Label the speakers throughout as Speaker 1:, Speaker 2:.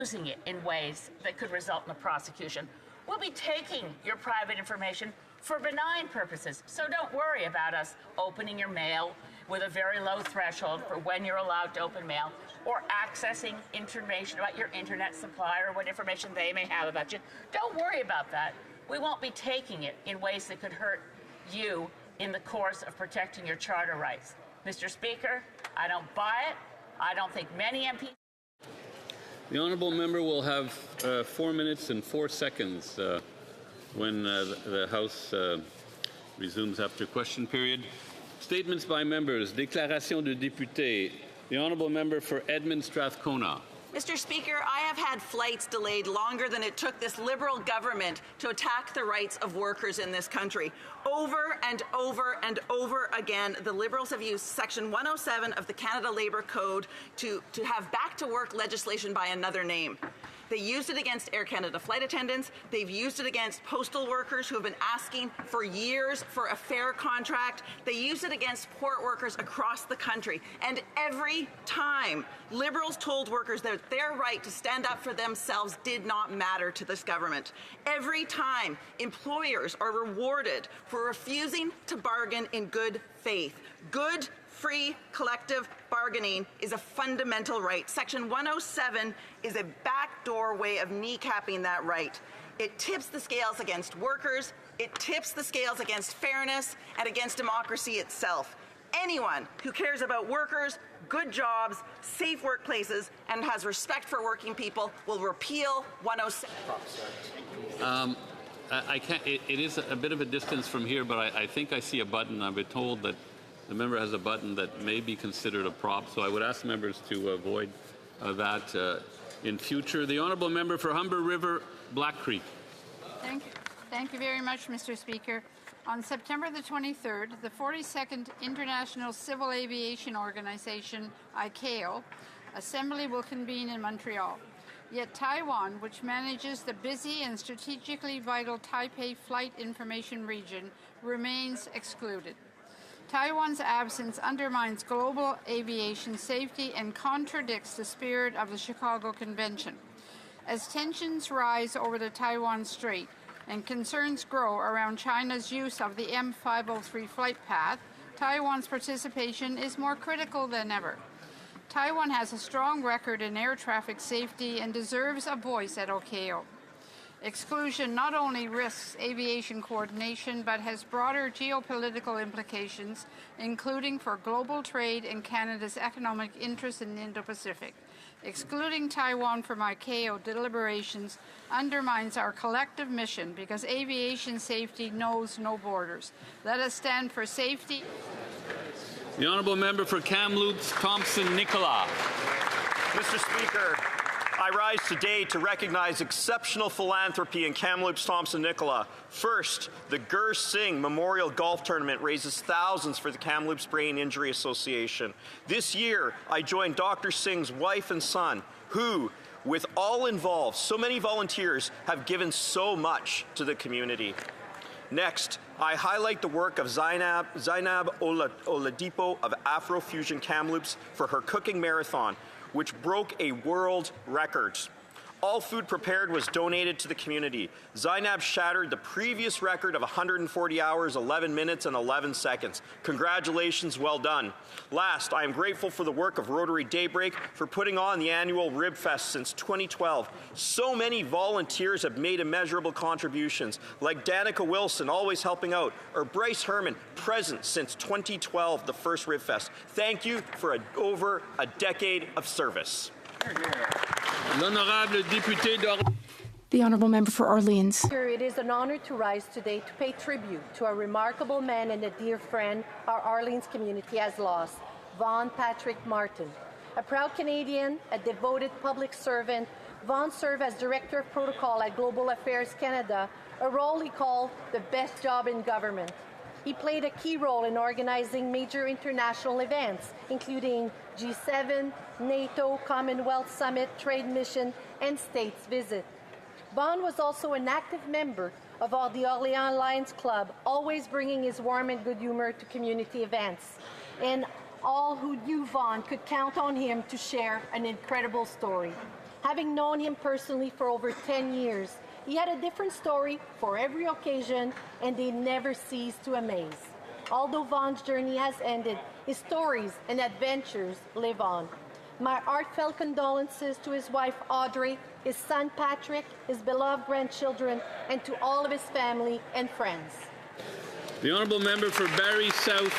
Speaker 1: using it in ways that could result in a prosecution. We'll be taking your private information for benign purposes, so don't worry about us opening your mail with a very low threshold for when you're allowed to open mail, or accessing information about your internet supplier or what information they may have about you. Don't worry about that. We won't be taking it in ways that could hurt you in the course of protecting your charter rights. Mr. Speaker, I don't buy it. I don't think many MPs.
Speaker 2: The honourable member will have 4 minutes and 4 seconds when the House resumes after question period. Statements by members. Déclaration de député. The honourable member for Edmund Strathcona.
Speaker 3: Mr. Speaker, I have had flights delayed longer than it took this Liberal government to attack the rights of workers in this country. Over and over and over again, the Liberals have used Section 107 of the Canada Labour Code to have back-to-work legislation by another name. They used it against Air Canada flight attendants. They've used it against postal workers who have been asking for years for a fair contract. They used it against port workers across the country. And every time, Liberals told workers that their right to stand up for themselves did not matter to this government. Every time, employers are rewarded for refusing to bargain in good faith. Good, free, collective bargaining is a fundamental right. Section 107 is a backdoor way of kneecapping that right. It tips the scales against workers, it tips the scales against fairness and against democracy itself. Anyone who cares about workers, good jobs, safe workplaces, and has respect for working people will repeal 107.
Speaker 2: I can't. It is a bit of a distance from here, but I think I see a button. I've been told that the member has a button that may be considered a prop, so I would ask members to avoid that in future. The honourable member for Humber River, Black Creek.
Speaker 4: Thank you. Thank you very much, Mr. Speaker. On September the 23rd, the 42nd International Civil Aviation Organization, ICAO, assembly will convene in Montreal. Yet Taiwan, which manages the busy and strategically vital Taipei Flight Information Region, remains excluded. Taiwan's absence undermines global aviation safety and contradicts the spirit of the Chicago Convention. As tensions rise over the Taiwan Strait and concerns grow around China's use of the M503 flight path, Taiwan's participation is more critical than ever. Taiwan has a strong record in air traffic safety and deserves a voice at ICAO. Exclusion not only risks aviation coordination, but has broader geopolitical implications, including for global trade and Canada's economic interests in the Indo-Pacific. Excluding Taiwan from ICAO deliberations undermines our collective mission because aviation safety knows no borders. Let us stand for safety.
Speaker 2: The honourable member for Kamloops, Thompson Nicola.
Speaker 5: Mr. Speaker, I rise today to recognize exceptional philanthropy in Kamloops Thompson Nicola. First, the Gur Singh Memorial Golf Tournament raises thousands for the Kamloops Brain Injury Association. This year, I joined Dr. Singh's wife and son, who, with all involved, so many volunteers, have given so much to the community. Next, I highlight the work of Zainab Oladipo of Afrofusion Kamloops for her cooking marathon, which broke a world record. All food prepared was donated to the community. Zainab shattered the previous record of 140 hours, 11 minutes, and 11 seconds. Congratulations, well done. Last, I am grateful for the work of Rotary Daybreak for putting on the annual Rib Fest since 2012. So many volunteers have made immeasurable contributions, like Danica Wilson, always helping out, or Bryce Herman, present since 2012, the first Rib Fest. Thank you for over a decade of service.
Speaker 6: The honourable member for Orleans.
Speaker 7: It is an honour to rise today to pay tribute to a remarkable man and a dear friend our Orleans community has lost, Vaughn Patrick Martin. A proud Canadian, a devoted public servant, Vaughn served as Director of Protocol at Global Affairs Canada, a role he called the best job in government. He played a key role in organizing major international events, including G7, NATO, Commonwealth Summit, Trade Mission, and States Visit. Vaughn was also an active member of the Orléans Lions Club, always bringing his warm and good humor to community events. And all who knew Vaughn could count on him to share an incredible story. Having known him personally for over 10 years, he had a different story for every occasion, and they never ceased to amaze. Although Vaughn's journey has ended, his stories and adventures live on. My heartfelt condolences to his wife Audrey, his son Patrick, his beloved grandchildren, and to all of his family and friends.
Speaker 2: The honourable member for Barrie South,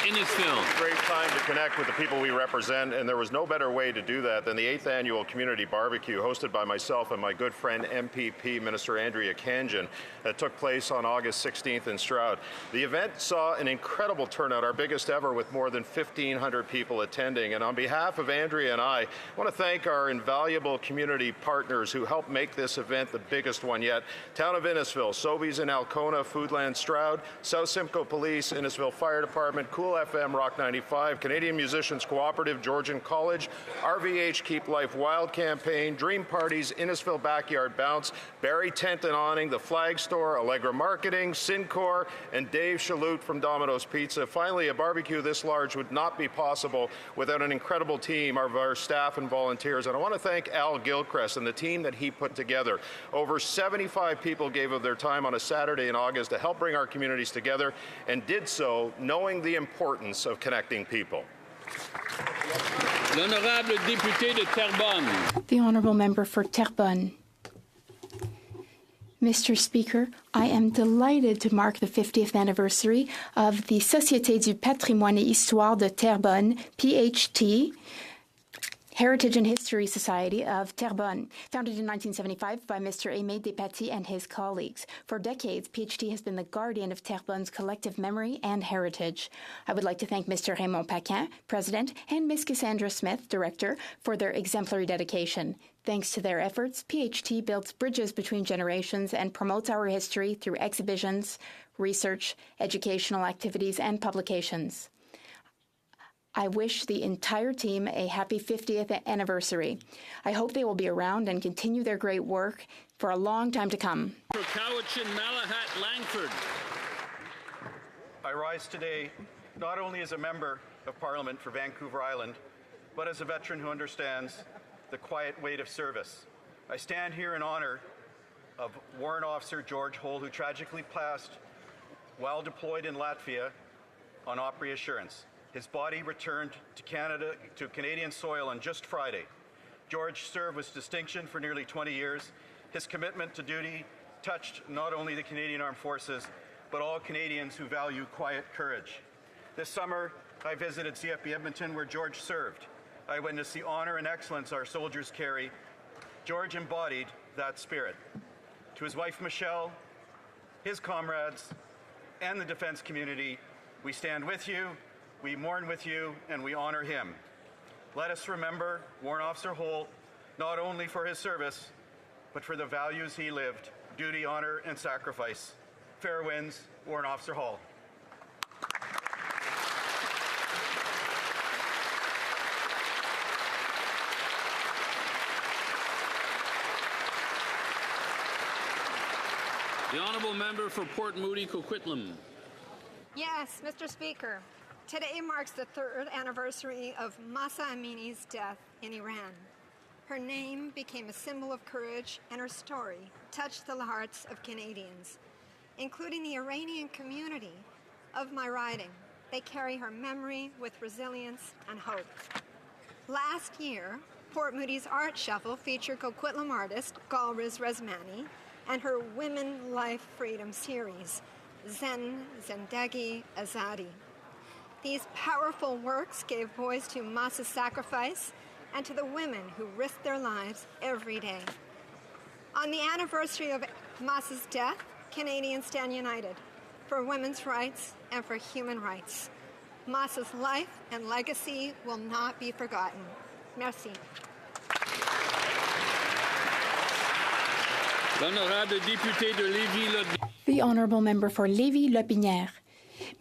Speaker 2: Innisfil.
Speaker 8: Great time to connect with the people we represent, and there was no better way to do that than the 8th annual community barbecue hosted by myself and my good friend MPP Minister Andrea Khanjin that took place on August 16th in Stroud. The event saw an incredible turnout, our biggest ever, with more than 1,500 people attending. And on behalf of Andrea and I want to thank our invaluable community partners who helped make this event the biggest one yet. Town of Innisfil, Sobeys in Alcona, Foodland Stroud, South Simcoe Police, Innisfil Fire Department, Cool FM, Rock 95, Canadian Musicians Cooperative, Georgian College, RVH Keep Life Wild Campaign, Dream Parties, Innisfil Backyard Bounce, Barrie Tent and Awning, The Flag Store, Allegra Marketing, Syncor, and Dave Shalout from Domino's Pizza. Finally, a barbecue this large would not be possible without an incredible team of our staff and volunteers. And I want to thank Al Gilchrist and the team that he put together. Over 75 people gave of their time on a Saturday in August to help bring our communities together, and did so knowing the importance of connecting people.
Speaker 2: L'honorable député de Terrebonne.
Speaker 6: The honourable member for Terrebonne. Mr. Speaker, I am delighted to mark the 50th anniversary of the Société du Patrimoine et Histoire de Terrebonne, PHT, Heritage and History Society of Terrebonne, founded in 1975 by Mr. Aimé Despatie and his colleagues. For decades, PHT has been the guardian of Terrebonne's collective memory and heritage. I would like to thank Mr. Raymond Paquin, President, and Ms. Cassandra Smith, Director, for their exemplary dedication. Thanks to their efforts, PHT builds bridges between generations and promotes our history through exhibitions, research, educational activities, and publications. I wish the entire team a happy 50th anniversary. I hope they will be around and continue their great work for a long time to come.
Speaker 2: For Cowichan, Malahat, Langford.
Speaker 9: I rise today not only as a member of Parliament for Vancouver Island, but as a veteran who understands the quiet weight of service. I stand here in honor of Warrant Officer George Hull, who tragically passed while deployed in Latvia on Opry Assurance. His body returned to Canadian soil on just Friday. George served with distinction for nearly 20 years. His commitment to duty touched not only the Canadian Armed Forces, but all Canadians who value quiet courage. This summer, I visited CFB Edmonton, where George served. I witnessed the honor and excellence our soldiers carry. George embodied that spirit. To his wife, Michelle, his comrades, and the defense community, we stand with you, we mourn with you, and we honor him. Let us remember Warrant Officer Hull, not only for his service, but for the values he lived: duty, honor, and sacrifice. Fair winds, Warrant Officer Hull.
Speaker 2: The honourable member for Port Moody, Coquitlam.
Speaker 10: Yes, Mr. Speaker. Today marks the 3rd anniversary of Mahsa Amini's death in Iran. Her name became a symbol of courage, and her story touched the hearts of Canadians, including the Iranian community of my riding. They carry her memory with resilience and hope. Last year, Port Moody's Art Shuffle featured Coquitlam artist Galriz Resmani and her Women Life Freedom series, Zen Zendegi Azadi. These powerful works gave voice to Mahsa's sacrifice and to the women who risked their lives every day. On the anniversary of Mahsa's death, Canadians stand united for women's rights and for human rights. Mahsa's life and legacy will not be forgotten. Merci.
Speaker 2: L'honorable député de Lévis-Lotbinière.
Speaker 6: The honourable member for Lévis-Lotbinière.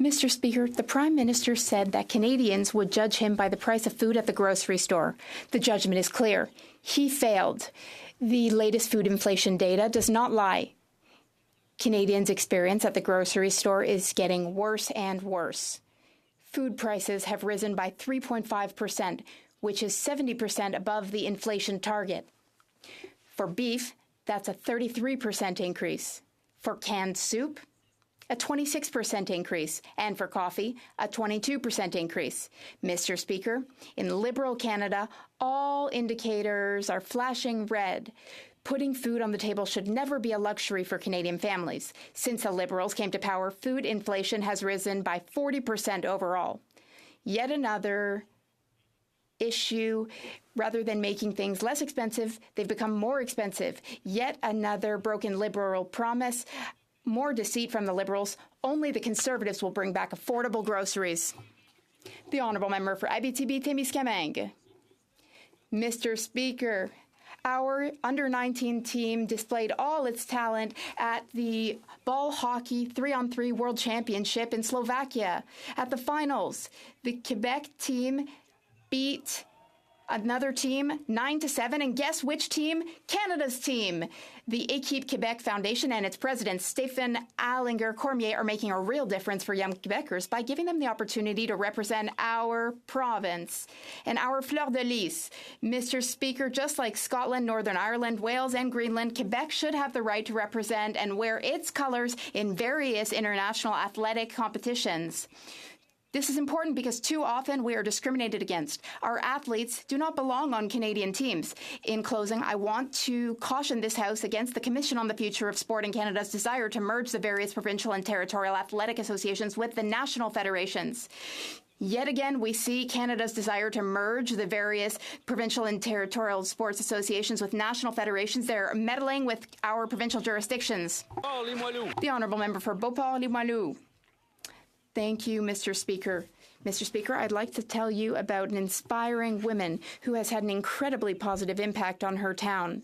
Speaker 6: Mr. Speaker, the Prime Minister said that Canadians would judge him by the price of food at the grocery store. The judgment is clear. He failed. The latest food inflation data does not lie. Canadians' experience at the grocery store is getting worse and worse. Food prices have risen by 3.5%, which is 70% above the inflation target. For beef, that's a 33% increase. For canned soup, a 26% increase, and for coffee, a 22% increase. Mr. Speaker, in Liberal Canada, all indicators are flashing red. Putting food on the table should never be a luxury for Canadian families. Since the Liberals came to power, food inflation has risen by 40% overall. Yet another issue. Rather than making things less expensive, they've become more expensive. Yet another broken Liberal promise. More deceit from the Liberals. Only the Conservatives will bring back affordable groceries. The Honourable Member for Abitibi-Témiscamingue. Mr. Speaker, our under-19 team displayed all its talent at the ball hockey 3-on-3 World Championship in Slovakia. At the finals, the Quebec team beat another team 9-7, and guess which team? Canada's team. The Équipe Québec Foundation and its president, Stéphane Allinger-Cormier, are making a real difference for young Quebecers by giving them the opportunity to represent our province and our fleur de lis. Mr. Speaker, just like Scotland, Northern Ireland, Wales, and Greenland, Quebec should have the right to represent and wear its colors in various international athletic competitions. This is important because too often we are discriminated against. Our athletes do not belong on Canadian teams. In closing, I want to caution this House against the Commission on the Future of Sport in Canada's desire to merge the various provincial and territorial athletic associations with the national federations. Yet again, we see Canada's desire to merge the various provincial and territorial sports associations with national federations. They're meddling with our provincial jurisdictions. The Honourable Member for Beauport-Limoilou. Thank you, Mr. Speaker. Mr. Speaker, I'd like to tell you about an inspiring woman who has had an incredibly positive impact on her town.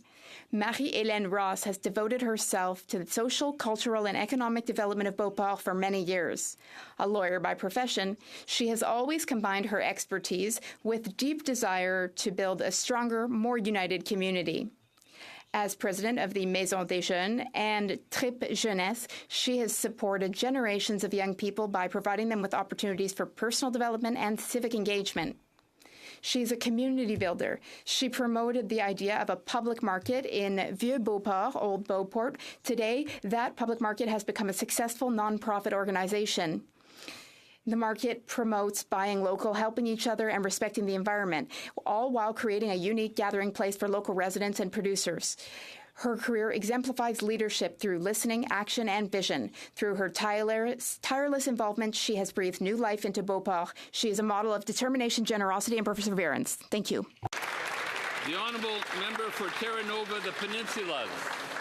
Speaker 6: Marie-Hélène Ross has devoted herself to the social, cultural, and economic development of Beauport for many years. A lawyer by profession, she has always combined her expertise with deep desire to build a stronger, more united community. As president of the Maison des Jeunes and Trip Jeunesse, she has supported generations of young people by providing them with opportunities for personal development and civic engagement. She's a community builder. She promoted the idea of a public market in Vieux Beauport, Old Beauport. Today, that public market has become a successful nonprofit organization. The market promotes buying local, helping each other, and respecting the environment, all while creating a unique gathering place for local residents and producers. Her career exemplifies leadership through listening, action, and vision. Through her tireless involvement, she has breathed new life into Beauport. She is a model of determination, generosity, and perseverance. Thank you.
Speaker 2: The Honourable Member for Terra Nova, the Peninsulas.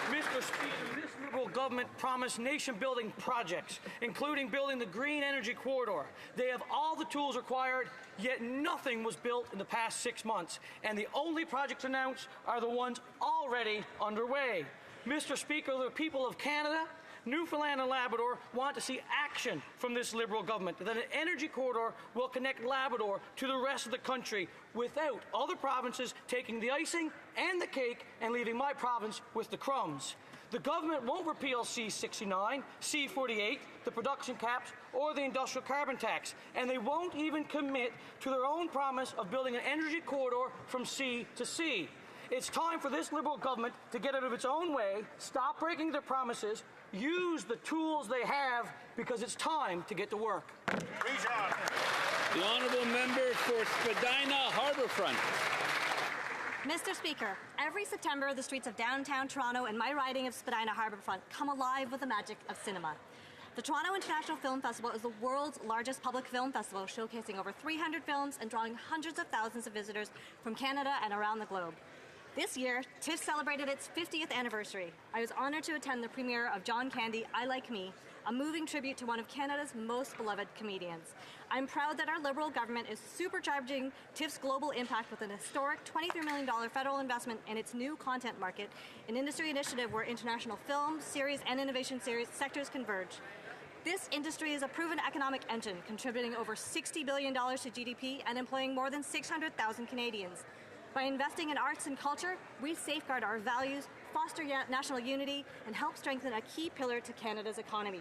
Speaker 11: Mr. Speaker, this Liberal government promised nation-building projects, including building the Green Energy Corridor. They have all the tools required, yet nothing was built in the past 6 months, and the only projects announced are the ones already underway. Mr. Speaker, the people of Canada, Newfoundland and Labrador want to see action from this Liberal government, that an energy corridor will connect Labrador to the rest of the country without other provinces taking the icing and the cake and leaving my province with the crumbs. The government won't repeal C-69, C-48, the production caps, or the industrial carbon tax, and they won't even commit to their own promise of building an energy corridor from sea to sea. It's time for this Liberal government to get out of its own way, stop breaking their promises, use the tools they have, because it's time to get to work.
Speaker 2: The Honourable Member for Spadina Harbourfront.
Speaker 12: Mr. Speaker, every September the streets of downtown Toronto and my riding of Spadina Harbourfront come alive with the magic of cinema. The Toronto International Film Festival is the world's largest public film festival, showcasing over 300 films and drawing hundreds of thousands of visitors from Canada and around the globe. This year, TIFF celebrated its 50th anniversary. I was honored to attend the premiere of John Candy, I Like Me, a moving tribute to one of Canada's most beloved comedians. I'm proud that our Liberal government is supercharging TIFF's global impact with an historic $23 million federal investment in its new content market, an industry initiative where international film, series, and innovation series sectors converge. This industry is a proven economic engine, contributing over $60 billion to GDP and employing more than 600,000 Canadians. By investing in arts and culture, we safeguard our values, foster national unity, and help strengthen a key pillar to Canada's economy.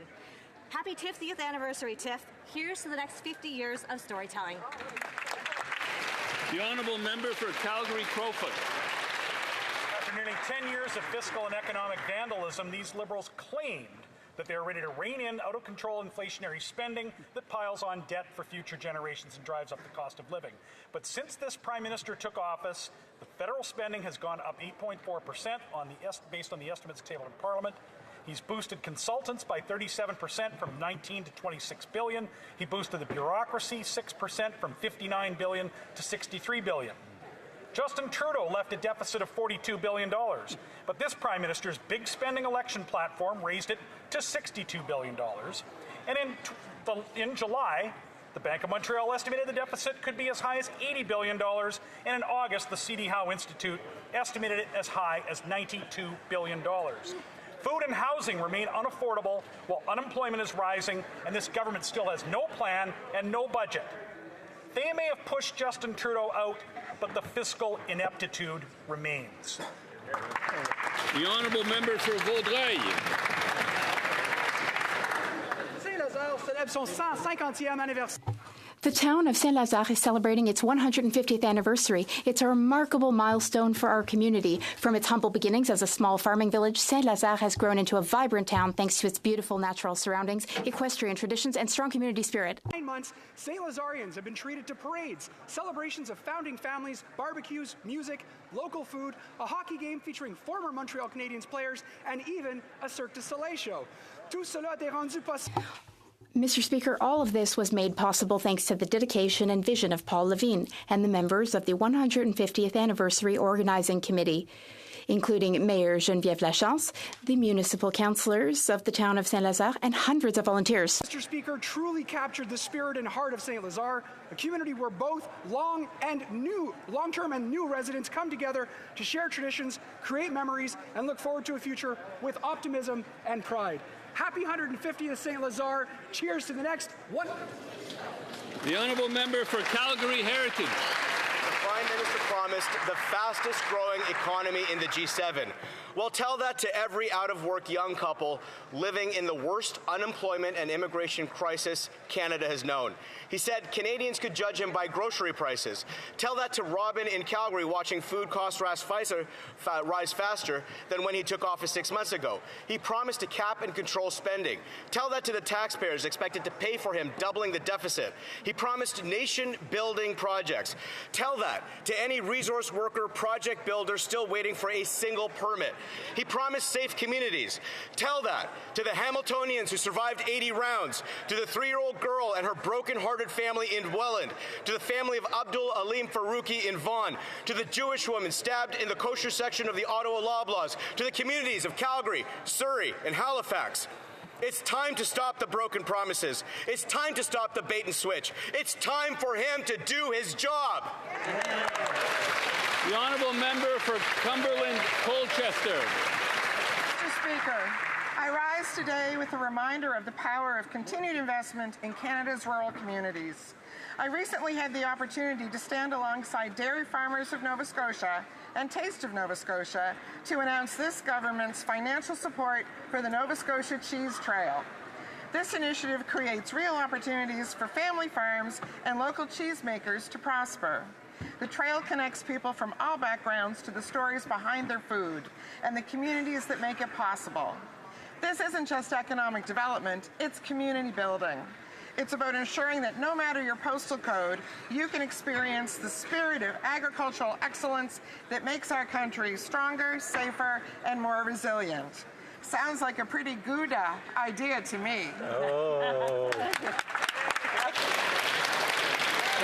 Speaker 12: Happy 50th anniversary, TIFF. Here's to the next 50 years of storytelling.
Speaker 2: The Honourable Member for Calgary-Crowfoot.
Speaker 13: nearly 10 years of fiscal and economic vandalism, these Liberals claimed that they were ready to rein in out-of-control inflationary spending that piles on debt for future generations and drives up the cost of living. But since this Prime Minister took office, the federal spending has gone up 8.4% based on the estimates tabled in Parliament. He's boosted consultants by 37% from 19 to 26 billion. He boosted the bureaucracy 6% from 59 billion to 63 billion. Justin Trudeau left a deficit of $42 billion, but this Prime Minister's big spending election platform raised it to $62 billion. And in July, the Bank of Montreal estimated the deficit could be as high as $80 billion, and in August, the C.D. Howe Institute estimated it as high as $92 billion. Food and housing remain unaffordable while unemployment is rising, and this government still has no plan and no budget. They may have pushed Justin Trudeau out, but the fiscal ineptitude remains.
Speaker 2: The honourable member for Vaudreuil.
Speaker 14: Saint-Lazare célèbre son 150e anniversaire.
Speaker 6: The town of Saint-Lazare is celebrating its 150th anniversary. It's a remarkable milestone for our community. From its humble beginnings as a small farming village, Saint-Lazare has grown into a vibrant town thanks to its beautiful natural surroundings, equestrian traditions, and strong community spirit.
Speaker 14: 9 months, Saint-Lazarians have been treated to parades, celebrations of founding families, barbecues, music, local food, a hockey game featuring former Montreal Canadiens players, and even a Cirque du Soleil show. Tout cela a été rendu possible.
Speaker 6: Mr. Speaker, all of this was made possible thanks to the dedication and vision of Paul Levine and the members of the 150th Anniversary Organizing Committee, including Mayor Geneviève Lachance, the municipal councillors of the town of Saint-Lazare, and hundreds of volunteers.
Speaker 14: Mr. Speaker truly captured the spirit and heart of Saint-Lazare, a community where both long-term and new residents come together to share traditions, create memories, and look forward to a future with optimism and pride. Happy 150th Saint-Lazare. Cheers to the next one.
Speaker 2: The honourable member for Calgary Heritage.
Speaker 15: The Prime Minister promised the fastest growing economy in the G7. Well, tell that to every out-of-work young couple living in the worst unemployment and immigration crisis Canada has known. He said Canadians could judge him by grocery prices. Tell that to Robin in Calgary watching food costs rise faster than when he took office 6 months ago. He promised to cap and control spending. Tell that to the taxpayers expected to pay for him doubling the deficit. He promised nation-building projects. Tell that to any resource worker, project builder still waiting for a single permit. He promised safe communities. Tell that to the Hamiltonians who survived 80 rounds, to the 3-year-old girl and her broken-hearted family in Welland, to the family of Abdul Alim Farouki in Vaughan, to the Jewish woman stabbed in the kosher section of the Ottawa Loblaws, to the communities of Calgary, Surrey, and Halifax. It's time to stop the broken promises. It's time to stop the bait and switch. It's time for him to do his job.
Speaker 2: The honourable member for Cumberland Colchester.
Speaker 16: Mr. Speaker, I rise today with a reminder of the power of continued investment in Canada's rural communities. I recently had the opportunity to stand alongside dairy farmers of Nova Scotia and Taste of Nova Scotia to announce this government's financial support for the Nova Scotia Cheese Trail. This initiative creates real opportunities for family farms and local cheesemakers to prosper. The trail connects people from all backgrounds to the stories behind their food and the communities that make it possible. This isn't just economic development, it's community building. It's about ensuring that no matter your postal code, you can experience the spirit of agricultural excellence that makes our country stronger, safer, and more resilient. Sounds like a pretty good idea to me.
Speaker 2: Oh.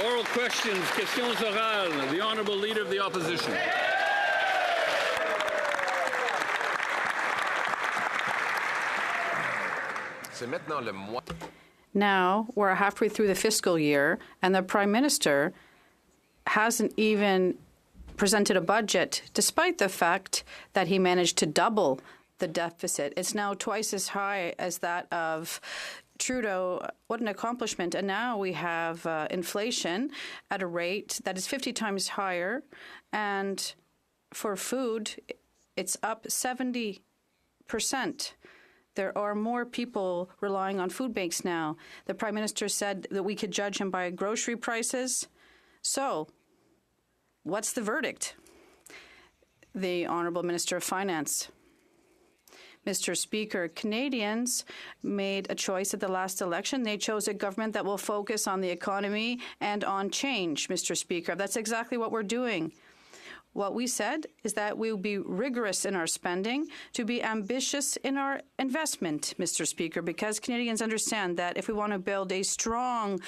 Speaker 2: Oral questions, questions orales. The Honourable Leader of the Opposition.
Speaker 17: Now we're halfway through the fiscal year, and the Prime Minister hasn't even presented a budget, despite the fact that he managed to double the deficit. It's now twice as high as that of Trudeau. What an accomplishment. And now we have inflation at a rate that is 50 times higher. And for food, it's up 70%. There are more people relying on food banks now. The Prime Minister said that we could judge him by grocery prices. So, what's the verdict? The Honourable Minister of Finance. Mr. Speaker, Canadians made a choice at the last election. They chose a government that will focus on the economy and on change, Mr. Speaker. That's exactly what we're doing. What we said is that we will be rigorous in our spending, to be ambitious in our investment, Mr. Speaker, because Canadians understand that if we want to build a strong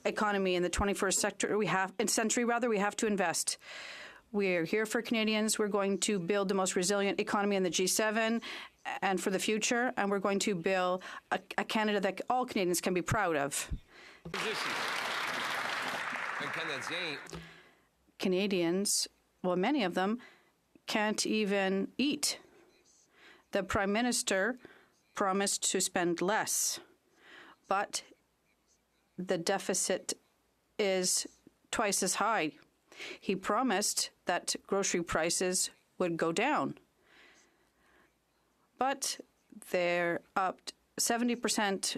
Speaker 17: economy in the 21st century, we have to invest. We're here for Canadians. We're going to build the most resilient economy in the G7 and for the future, and we're going to build a Canada that all Canadians can be proud of. Canadians, well, many of them, can't even eat. The Prime Minister promised to spend less, but the deficit is twice as high. He promised that grocery prices would go down, but they're up 70%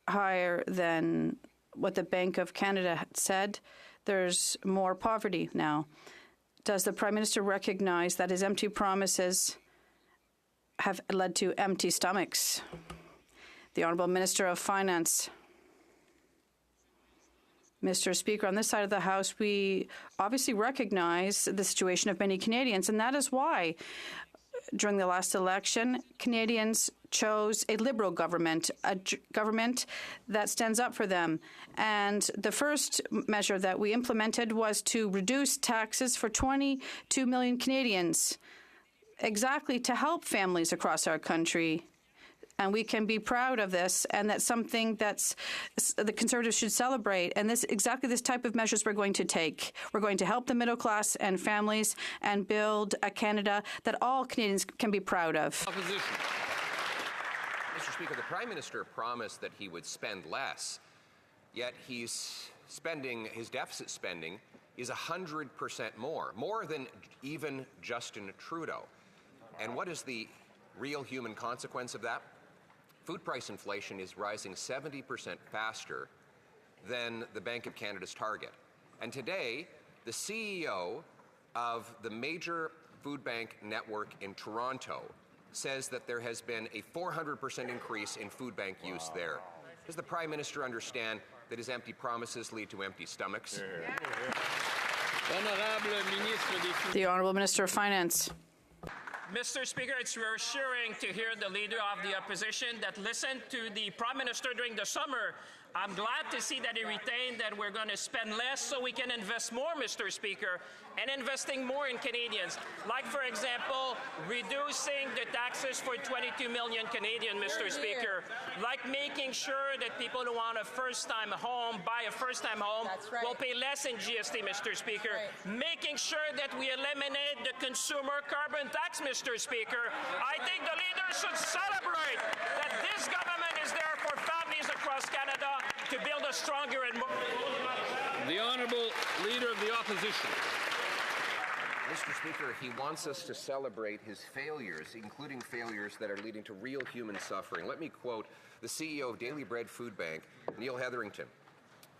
Speaker 17: higher than what the Bank of Canada had said. There's more poverty now. Does the Prime Minister recognize that his empty promises have led to empty stomachs? The Honourable Minister of Finance. Mr. Speaker, on this side of the House, we obviously recognize the situation of many Canadians, and that is why during the last election, Canadians chose a Liberal government, a government that stands up for them. And the first measure that we implemented was to reduce taxes for 22 million Canadians, exactly to help families across our country. And we can be proud of this, and that's something that's the Conservatives should celebrate. And exactly this type of measures we're going to take. We're going to help the middle class and families and build a Canada that all Canadians can be proud of.
Speaker 18: Opposition. Mr. Speaker, the Prime Minister promised that he would spend less, yet his deficit spending is 100% more than even Justin Trudeau. And what is the real human consequence of that? Food price inflation is rising 70% faster than the Bank of Canada's target. And today, the CEO of the major food bank network in Toronto says that there has been a 400% increase in food bank use there. Does the Prime Minister understand that his empty promises lead to empty stomachs?
Speaker 17: The Honourable Minister of Finance.
Speaker 19: Mr. Speaker, it's reassuring to hear the Leader of the Opposition that listened to the Prime Minister during the summer. I'm glad to see that he retained that we're going to spend less so we can invest more, Mr. Speaker, and investing more in Canadians. Like, for example, reducing the taxes for 22 million Canadians, Mr. Speaker. Like making sure that people who want a first-time home, buy a first-time home, will pay less in GST, Mr. Speaker. Making sure that we eliminate the consumer carbon tax, Mr. Speaker. I think the leaders should celebrate that this government is there for families across Canada to build a stronger and more...
Speaker 2: The Honourable Leader of the Opposition.
Speaker 18: Mr. Speaker, he wants us to celebrate his failures, including failures that are leading to real human suffering. Let me quote the CEO of Daily Bread Food Bank, Neil Hetherington.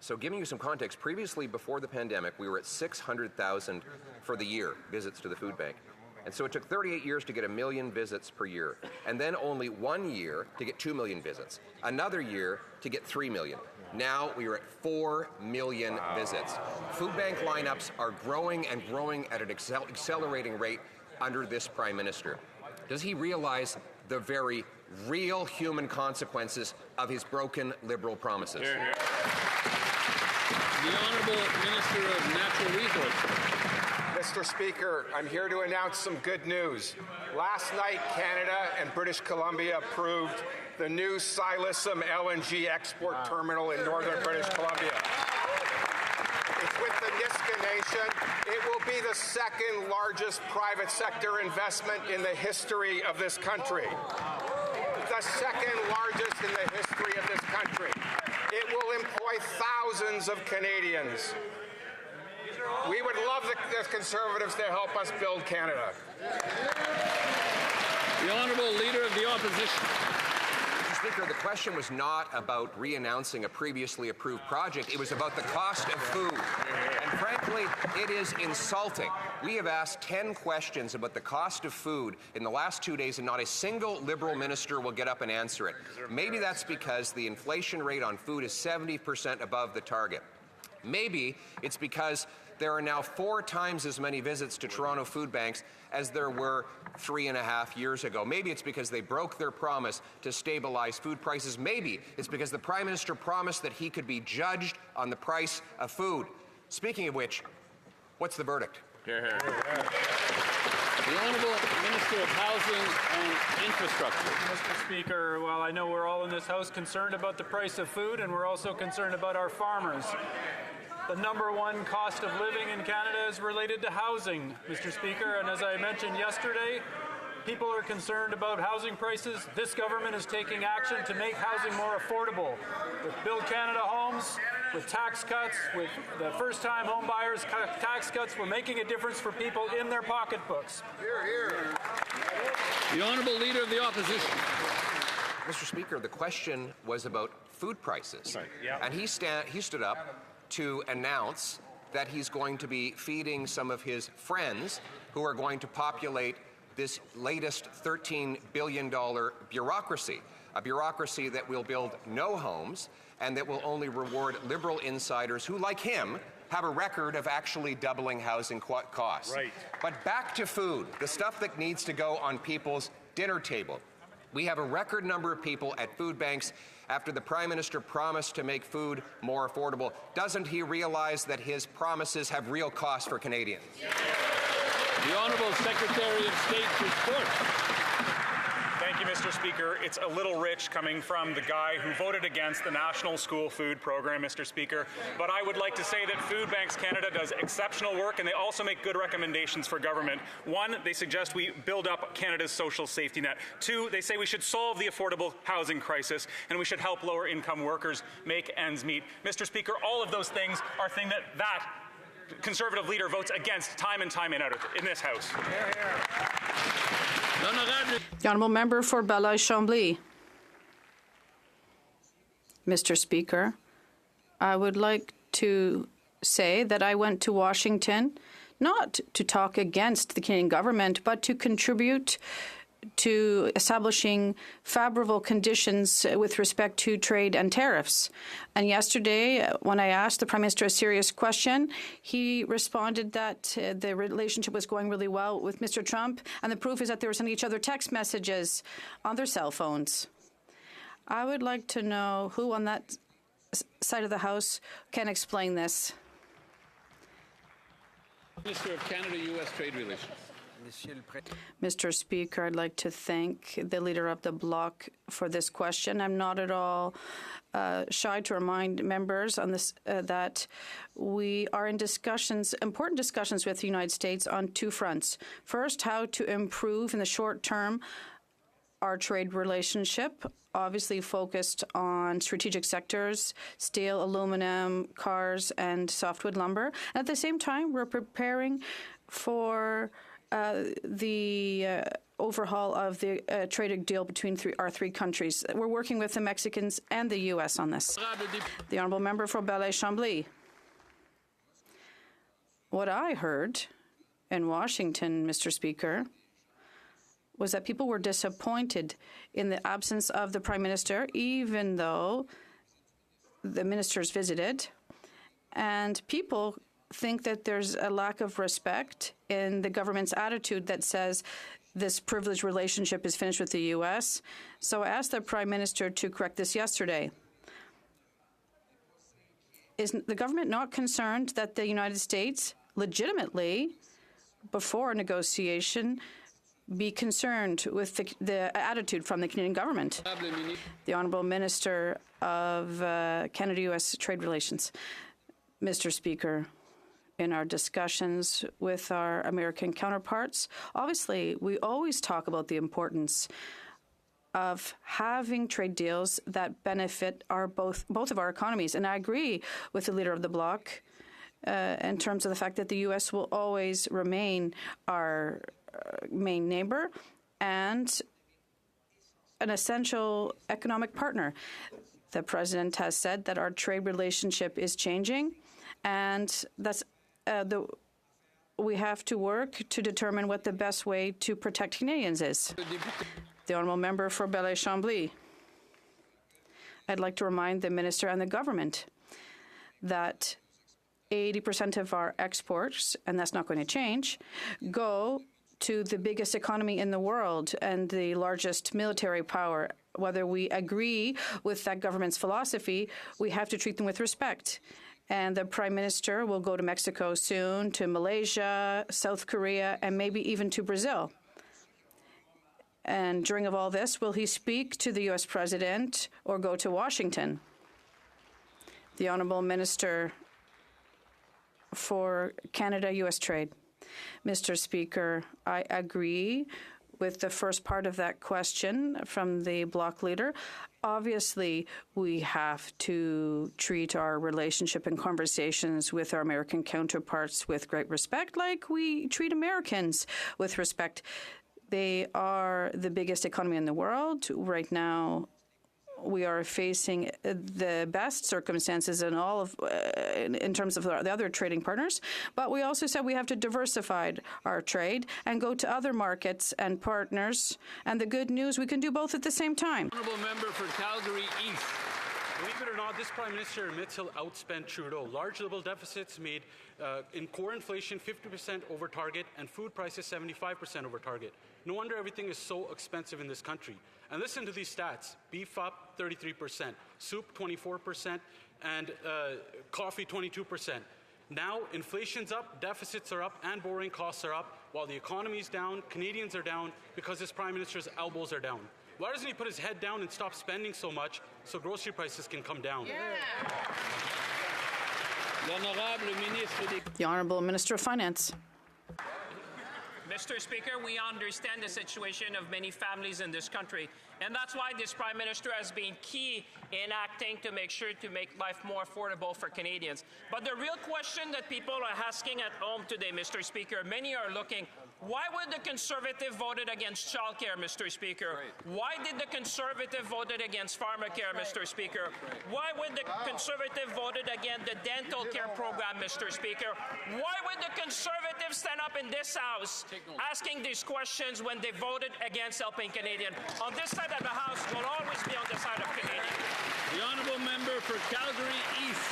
Speaker 18: So giving you some context, previously before the pandemic, we were at 600,000 for the year visits to the food bank. And so it took 38 years to get 1 million visits per year, and then only 1 year to get 2 million visits, another year to get 3 million. Now we are at 4 million visits. Food bank lineups are growing and growing at an accelerating rate under this Prime Minister. Does he realize the very real human consequences of his broken Liberal promises?
Speaker 2: The Honourable Minister of Natural Resources.
Speaker 20: Mr. Speaker, I'm here to announce some good news. Last night, Canada and British Columbia approved the new Silicem LNG export terminal in northern British Columbia. It's with the Nisga'a Nation. It will be the second largest private sector investment in the history of this country. The second largest in the history of this country. It will employ thousands of Canadians. We would love the Conservatives to help us build Canada.
Speaker 2: The Honourable Leader of the Opposition.
Speaker 18: Mr. Speaker, the question was not about re-announcing a previously approved project. It was about the cost of food. And Frankly, it is insulting. We have asked 10 questions about the cost of food in the last 2 days, and not a single Liberal minister will get up and answer it. Maybe that's because the inflation rate on food is 70% above the target. Maybe it's because there are now 4 times as many visits to Toronto food banks as there were 3.5 years ago. Maybe it's because they broke their promise to stabilize food prices. Maybe it's because the Prime Minister promised that he could be judged on the price of food. Speaking of which, what's the verdict?
Speaker 2: Hear, hear. The Honourable Minister of Housing and Infrastructure.
Speaker 21: Mr. Speaker, well, I know we're all in this House concerned about the price of food, and we're also concerned about our farmers. The #1 cost of living in Canada is related to housing, Mr. Speaker, and as I mentioned yesterday, people are concerned about housing prices. This government is taking action to make housing more affordable. With Build Canada Homes, with tax cuts, with the first-time home buyers tax cuts, we're making a difference for people in their pocketbooks.
Speaker 18: Hear, hear.
Speaker 2: The Honourable Leader of the Opposition.
Speaker 18: Mr. Speaker, the question was about food prices. Right. Yeah. And he stood up to announce that he's going to be feeding some of his friends who are going to populate this latest $13 billion bureaucracy, a bureaucracy that will build no homes and that will only reward Liberal insiders who, like him, have a record of actually doubling housing costs. Right. But back to food, the stuff that needs to go on people's dinner table. We have a record number of people at food banks after the Prime Minister promised to make food more affordable. Doesn't he realize that his promises have real costs for Canadians?
Speaker 2: The Honourable Secretary of State's report.
Speaker 13: Thank you, Mr. Speaker. It's a little rich coming from the guy who voted against the National School Food Program, Mr. Speaker. But I would like to say that Food Banks Canada does exceptional work, and they also make good recommendations for government. 1, they suggest we build up Canada's social safety net. 2, they say we should solve the affordable housing crisis, and we should help lower-income workers make ends meet. Mr. Speaker, all of those things are things that Conservative leader votes against time and time in this House. Hear, hear.
Speaker 17: The Honourable Member for Belleuil-Chambly. Mr. Speaker, I would like to say that I went to Washington not to talk against the Canadian government, but to contribute to establishing favorable conditions with respect to trade and tariffs. And yesterday, when I asked the Prime Minister a serious question, he responded that the relationship was going really well with Mr. Trump, and the proof is that they were sending each other text messages on their cell phones. I would like to know who on that side of the House can explain this.
Speaker 2: Minister of Canada-U.S. Trade Relations.
Speaker 17: Mr. Speaker, I'd like to thank the Leader of the Bloc for this question. I'm not at all shy to remind members on this that we are in discussions, important discussions with the United States on 2 fronts. First, how to improve in the short term our trade relationship, obviously focused on strategic sectors, steel, aluminum, cars, and softwood lumber. And at the same time, we're preparing for the overhaul of the trade deal between our 3 countries. We're working with the Mexicans and the U.S. on this. The Honourable Member for Belleuil-Chambly. What I heard in Washington, Mr. Speaker, was that people were disappointed in the absence of the Prime Minister, even though the ministers visited, and people think that there's a lack of respect in the government's attitude that says this privileged relationship is finished with the U.S. So I asked the Prime Minister to correct this yesterday. Is the government not concerned that the United States legitimately, before a negotiation, be concerned with the attitude from the Canadian government? The Honourable Minister of Canada-U.S. Trade Relations. Mr. Speaker, in our discussions with our American counterparts, obviously, we always talk about the importance of having trade deals that benefit both of our economies. And I agree with the Leader of the Bloc in terms of the fact that the U.S. will always remain our main neighbor and an essential economic partner. The President has said that our trade relationship is changing, and that's we have to work to determine what the best way to protect Canadians is. The honourable member for Belleuil-Chambly. I'd like to remind the minister and the government that 80% of our exports, and that's not going to change, go to the biggest economy in the world and the largest military power. Whether we agree with that government's philosophy, we have to treat them with respect. And the Prime Minister will go to Mexico soon, to Malaysia, South Korea, and maybe even to Brazil. And during all this, will he speak to the U.S. President or go to Washington? The Honourable Minister for Canada-U.S. Trade. Mr. Speaker, I agree with the first part of that question from the Bloc leader. Obviously, we have to treat our relationship and conversations with our American counterparts with great respect, like we treat Americans with respect. They are the biggest economy in the world. Right now, we are facing the best circumstances in all of, in terms of the other trading partners. But we also said we have to diversify our trade and go to other markets and partners. And the good news, we can do both at the same time.
Speaker 2: Honourable member for Calgary East.
Speaker 1: Believe it or not, this Prime Minister admits he'll outspend Trudeau. Large Liberal deficits made in core inflation 50% over target and food prices 75% over target. No wonder everything is so expensive in this country. And listen to these stats. Beef up 33%, soup 24%, and coffee 22%. Now inflation's up, deficits are up, and borrowing costs are up. While the economy's down, Canadians are down because this Prime Minister's elbows are down. Why doesn't he put his head down and stop spending so much so grocery prices can come down?
Speaker 17: The Honourable Minister of Finance.
Speaker 19: Mr. Speaker, we understand the situation of many families in this country, and that's why this Prime Minister has been key in acting to make sure to make life more affordable for Canadians. But the real question that people are asking at home today, Mr. Speaker, many are looking, why would the Conservative voted against childcare, Mr. Speaker? Why did the Conservative voted against pharmacare, Mr. Speaker? Why would the Conservative voted against the dental care program, Mr. Speaker? Why would the Conservatives stand up in this House asking these questions when they voted against helping Canadians? On this side of the House, we'll always be on the side of Canadians.
Speaker 2: The honourable member for Calgary East.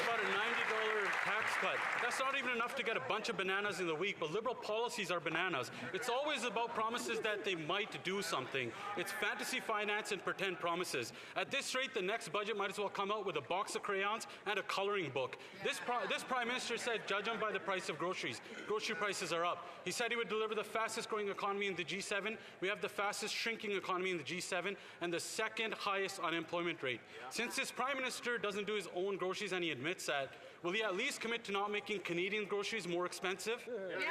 Speaker 1: About a $90 tax cut. That's not even enough to get a bunch of bananas in the week, but Liberal policies are bananas. It's always about promises that they might do something. It's fantasy finance and pretend promises. At this rate, the next budget might as well come out with a box of crayons and a colouring book. This Prime Minister said, judge them by the price of groceries. Grocery prices are up. He said he would deliver the fastest growing economy in the G7. We have the fastest shrinking economy in the G7 and the second highest unemployment rate. Since this Prime Minister doesn't do his own groceries and he admits that, will he at least commit to not making Canadian groceries more expensive?
Speaker 2: The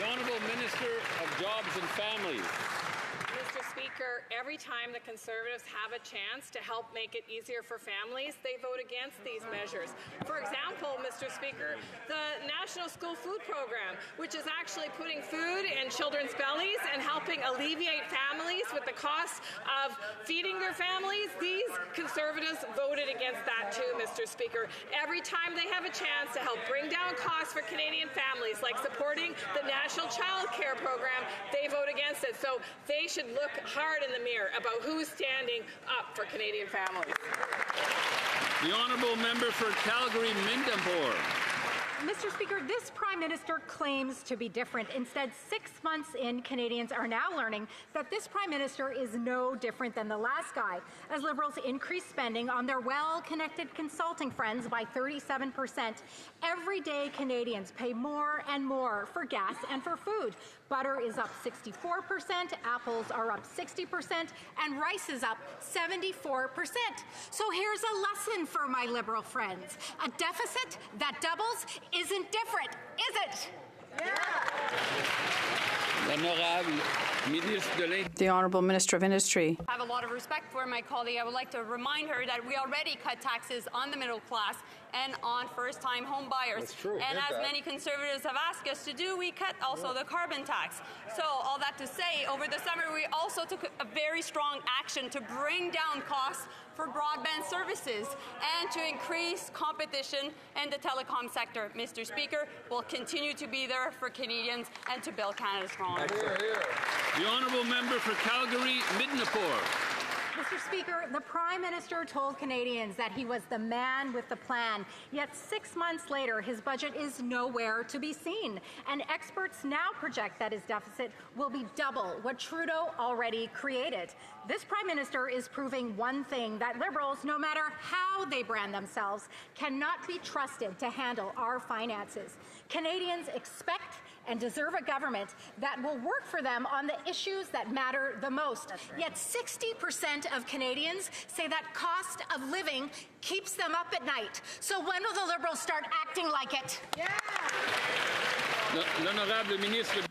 Speaker 2: Honourable Minister of Jobs and Families.
Speaker 22: Mr. Speaker, every time the Conservatives have a chance to help make it easier for families, they vote against these measures. For example, Mr. Speaker, the National School Food Program, which is actually putting food in children's bellies and helping alleviate families with the cost of feeding their families, these Conservatives voted against that too, Mr. Speaker. Every time they have a chance to help bring down costs for Canadian families, like supporting the National Child Care Program, they vote against it. So they should look hard in the mirror about who's standing up for Canadian families.
Speaker 2: The honourable member for Calgary-Mindamore.
Speaker 23: Mr. Speaker, this Prime Minister claims to be different. Instead, 6 months in, Canadians are now learning that this Prime Minister is no different than the last guy, as Liberals increase spending on their well-connected consulting friends by 37%. Every day, Canadians pay more and more for gas and for food. Butter is up 64%, apples are up 60%, and rice is up 74%. So here's a lesson for my Liberal friends. A deficit that doubles isn't different, is it?
Speaker 17: The Honourable Minister of Industry.
Speaker 24: I have a lot of respect for my colleague. I would like to remind her that we already cut taxes on the middle class
Speaker 3: and on first-time home buyers.
Speaker 4: That's true.
Speaker 3: And
Speaker 4: Did
Speaker 3: as
Speaker 4: that.
Speaker 3: many conservatives have asked us to do, we cut also the carbon tax. So all that to say, over the summer we also took a very strong action to bring down costs for broadband services and to increase competition in the telecom sector. Mr. Speaker, we'll continue to be there for Canadians and to build Canada strong.
Speaker 2: The honourable member for Calgary, Midnapore.
Speaker 23: Mr. Speaker, the Prime Minister told Canadians that he was the man with the plan. Yet 6 months later, his budget is nowhere to be seen. And experts now project that his deficit will be double what Trudeau already created. This Prime Minister is proving one thing, that Liberals, no matter how they brand themselves, cannot be trusted to handle our finances. Canadians expect and deserve a government that will work for them on the issues that matter the most. Yet 60% of Canadians say that cost of living keeps them up at night. So when will the Liberals start acting like it?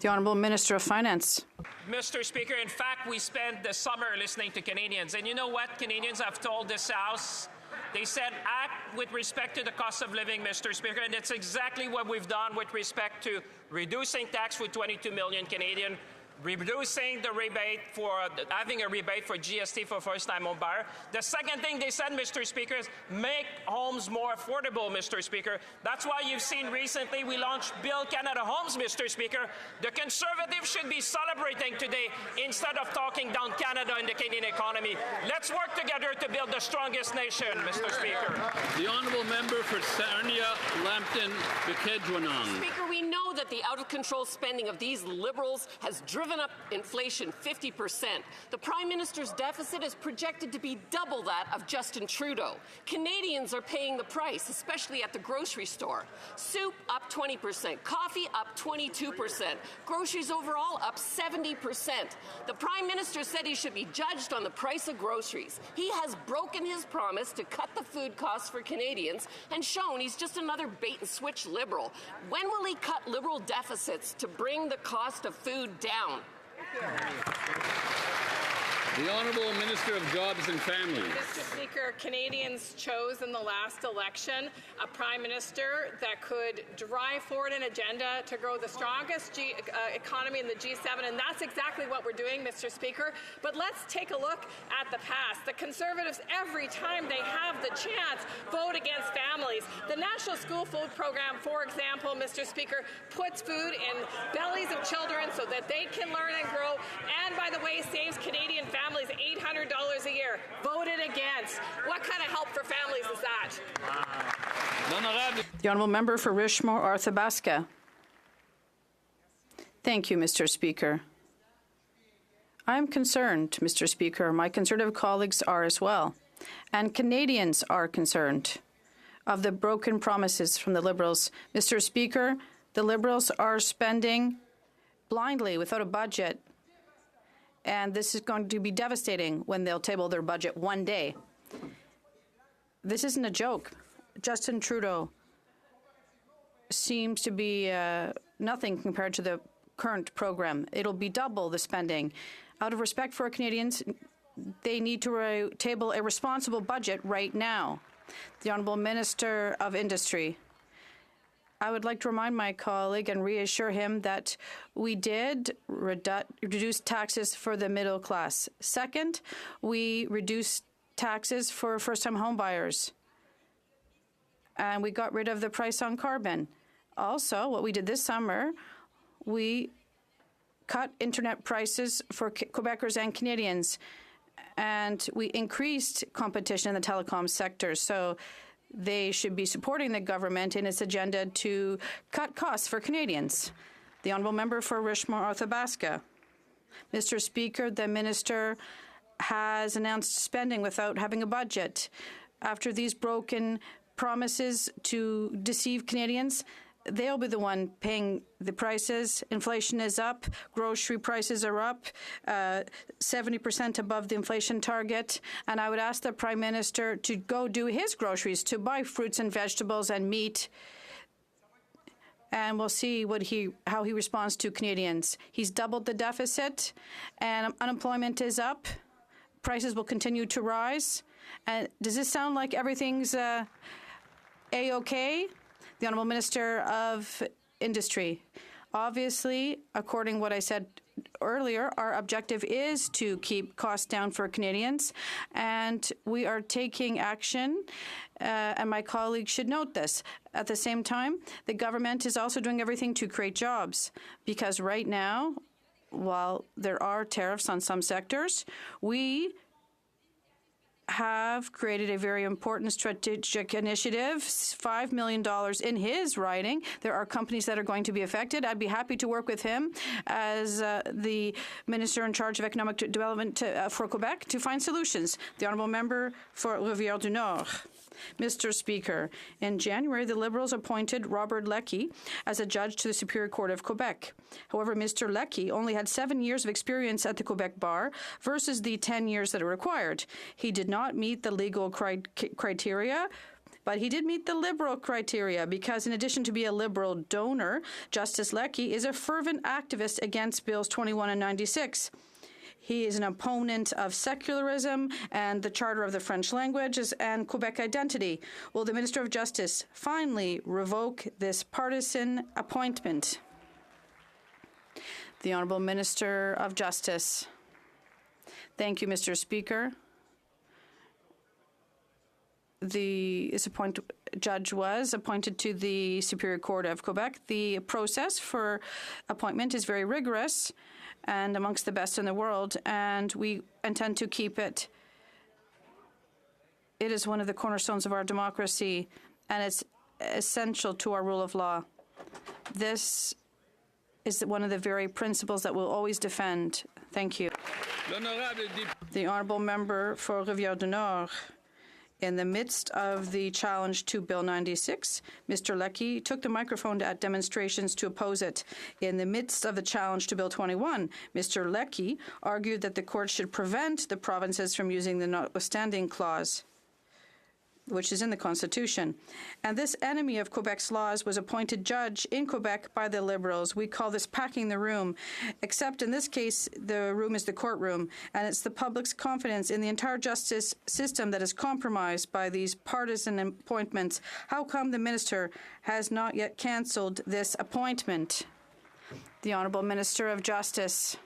Speaker 17: The Honourable Minister of Finance.
Speaker 19: Mr. Speaker, in fact, we spent the summer listening to Canadians. And you know what Canadians have told this House? They said act with respect to the cost of living, Mr. Speaker, and that's exactly what we've done with respect to reducing tax for 22 million Canadians, reducing the rebate for having a rebate for GST for first-time home buyer. The second thing they said, Mr. Speaker, is make homes more affordable, Mr. Speaker. That's why you've seen recently we launched Build Canada Homes, Mr. Speaker. The Conservatives should be celebrating today instead of talking down Canada and the Canadian economy. Let's work together to build the strongest nation, Mr. Speaker.
Speaker 2: The honourable member for Sarnia, Lambton, Bukidjewinong.
Speaker 4: Speaker, we know that the out-of-control spending of these Liberals has driven up inflation 50%. The Prime Minister's deficit is projected to be double that of Justin Trudeau. Canadians are paying the price, especially at the grocery store. Soup up 20%, coffee up 22%, groceries overall up 70%. The Prime Minister said he should be judged on the price of groceries. He has broken his promise to cut the food costs for Canadians and shown he's just another bait-and-switch Liberal. When will he cut Liberal deficits to bring the cost of food down?
Speaker 2: The Honourable Minister of Jobs and Families.
Speaker 22: Mr. Speaker, Canadians chose in the last election a Prime Minister that could drive forward an agenda to grow the strongest economy in the G7, and that's exactly what we're doing, Mr. Speaker. But let's take a look at the past. The Conservatives, every time they have the chance, vote against families. The National School Food Program, for example, Mr. Speaker, puts food in bellies of children so that they can learn and grow, and, by the way, saves Canadian families $800 a year. Voted against. What kind of help for families is that?
Speaker 17: The Honourable Member for Richmond, Arthabaska. Thank you, Mr. Speaker. I am concerned, Mr. Speaker. My Conservative colleagues are as well. And Canadians are concerned of the broken promises from the Liberals. Mr. Speaker, the Liberals are spending blindly without a budget. And this is going to be devastating when they'll table their budget one day. This isn't a joke. Justin Trudeau seems to be nothing compared to the current program. It'll be double the spending. Out of respect for Canadians, they need to table a responsible budget right now. The Honourable Minister of Industry. I would like to remind my colleague and reassure him that we did reduce taxes for the middle class. Second, we reduced taxes for first-time home buyers. And we got rid of the price on carbon. Also, what we did this summer, we cut internet prices for Quebecers and Canadians. And we increased competition in the telecom sector. So they should be supporting the government in its agenda to cut costs for Canadians. The Honourable Member for Richmond, Arthabaska. Mr. Speaker, the Minister has announced spending without having a budget. After these broken promises to deceive Canadians, they'll be the one paying the prices. Inflation is up. Grocery prices are up, 70% above the inflation target. And I would ask the Prime Minister to go do his groceries, to buy fruits and vegetables and meat. And we'll see how he responds to Canadians. He's doubled the deficit, and unemployment is up. Prices will continue to rise. And does this sound like everything's HoC, the Honourable Minister of Industry. Obviously, according to what I said earlier, our objective is to keep costs down for Canadians, and we are taking action, and my colleagues should note this. At the same time, the government is also doing everything to create jobs, because right now, while there are tariffs on some sectors, we have created a very important strategic initiative, $5 million in his riding. There are companies that are going to be affected. I'd be happy to work with him as the Minister in charge of Economic Development for Quebec to find solutions. The Honourable Member for Rivière-du-Nord. Mr. Speaker, in January, the Liberals appointed Robert Leckie as a judge to the Superior Court of Quebec. However, Mr. Leckie only had 7 years of experience at the Quebec bar versus the 10 years that are required. He did not meet the legal criteria, but he did meet the Liberal criteria because in addition to being a Liberal donor, Justice Leckie is a fervent activist against Bills 21 and 96. He is an opponent of secularism and the Charter of the French languages and Quebec identity. Will the Minister of Justice finally revoke this partisan appointment? The Honourable Minister of Justice. Thank you, Mr. Speaker. This judge was appointed to the Superior Court of Quebec. The process for appointment is very rigorous and amongst the best in the world, and we intend to keep it. It is one of the cornerstones of our democracy, and it's essential to our rule of law. This is one of the very principles that we'll always defend. Thank you. The Honourable Member for Rivière-du-Nord. In the midst of the challenge to Bill 96, Mr. Leckie took the microphone at demonstrations to oppose it. In the midst of the challenge to Bill 21, Mr. Leckie argued that the court should prevent the provinces from using the notwithstanding clause, which is in the Constitution. And this enemy of Quebec's laws was appointed judge in Quebec by the Liberals. We call this packing the room, except in this case, the room is the courtroom, and it's the public's confidence in the entire justice system that is compromised by these partisan appointments. How come the minister has not yet cancelled this appointment? The Honourable Minister of Justice.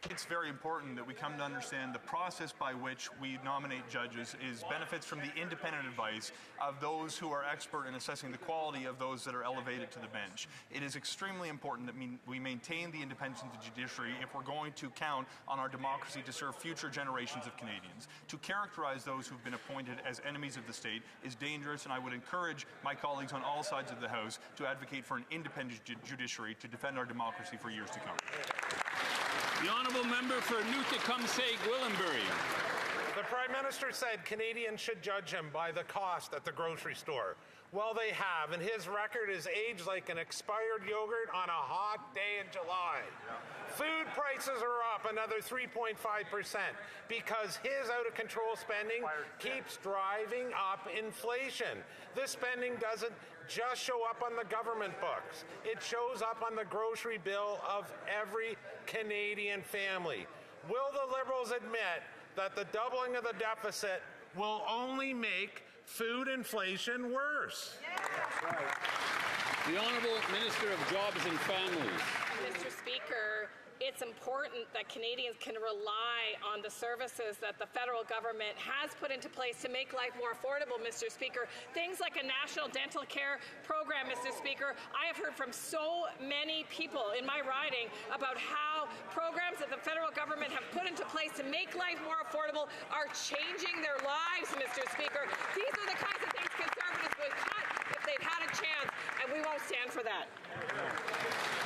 Speaker 5: It's very important that we come to understand the process by which we nominate judges is benefits from the independent advice of those who are expert in assessing the quality of those that are elevated to the bench. It is extremely important that we maintain the independence of the judiciary if we're going to count on our democracy to serve future generations of Canadians. To characterize those who've been appointed as enemies of the state is dangerous, and I would encourage my colleagues on all sides of the House to advocate for an independent judiciary to defend our democracy for years to come.
Speaker 2: The Honourable Member for Newt-Tecumseh-Gwillimbury.
Speaker 7: The Prime Minister said Canadians should judge him by the cost at the grocery store. Well, they have, and his record is aged like an expired yogurt on a hot day in July. Food prices are up another 3.5% because his out-of-control spending keeps driving up inflation. This spending doesn't just show up on the government books. It shows up on the grocery bill of every Canadian family. Will the Liberals admit that the doubling of the deficit will only make food inflation worse?
Speaker 2: That's right. The Honourable Minister of Jobs and Families.
Speaker 22: Mr. Speaker, it's important that Canadians can rely on the services that the federal government has put into place to make life more affordable, Mr. Speaker. Things like a national dental care program, Mr. Speaker. I have heard from so many people in my riding about how programs that the federal government have put into place to make life more affordable are changing their lives, Mr. Speaker. These are the kinds of things Conservatives would cut if they'd had a chance, and we won't stand for that.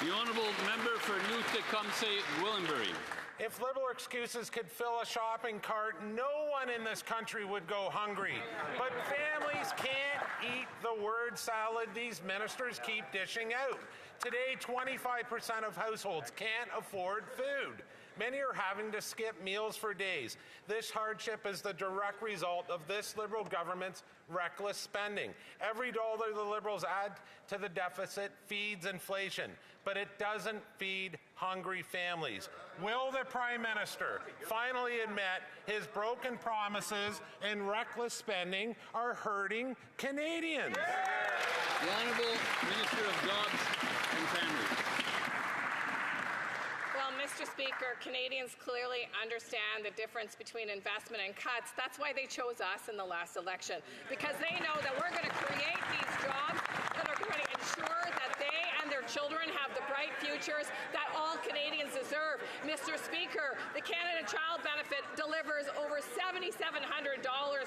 Speaker 2: The Honourable Member for Newt-Tecumseh-Gwillimbury.
Speaker 7: If Liberal excuses could fill a shopping cart, no one in this country would go hungry. But families can't eat the word salad these ministers keep dishing out. Today, 25% of households can't afford food. Many are having to skip meals for days. This hardship is the direct result of this Liberal government's reckless spending. Every dollar the Liberals add to the deficit feeds inflation, but it doesn't feed hungry families. Will the Prime Minister finally admit his broken promises and reckless spending are hurting Canadians?
Speaker 2: The Honourable Minister of Jobs and Families.
Speaker 22: Well, Mr. Speaker, Canadians clearly understand the difference between investment and cuts. That's why they chose us in the last election, because they know that we're going to create these jobs that are going to ensure that they and their children have the bright futures that all Canadians deserve. Mr. Speaker, the Canada Child Benefit delivers over $7,700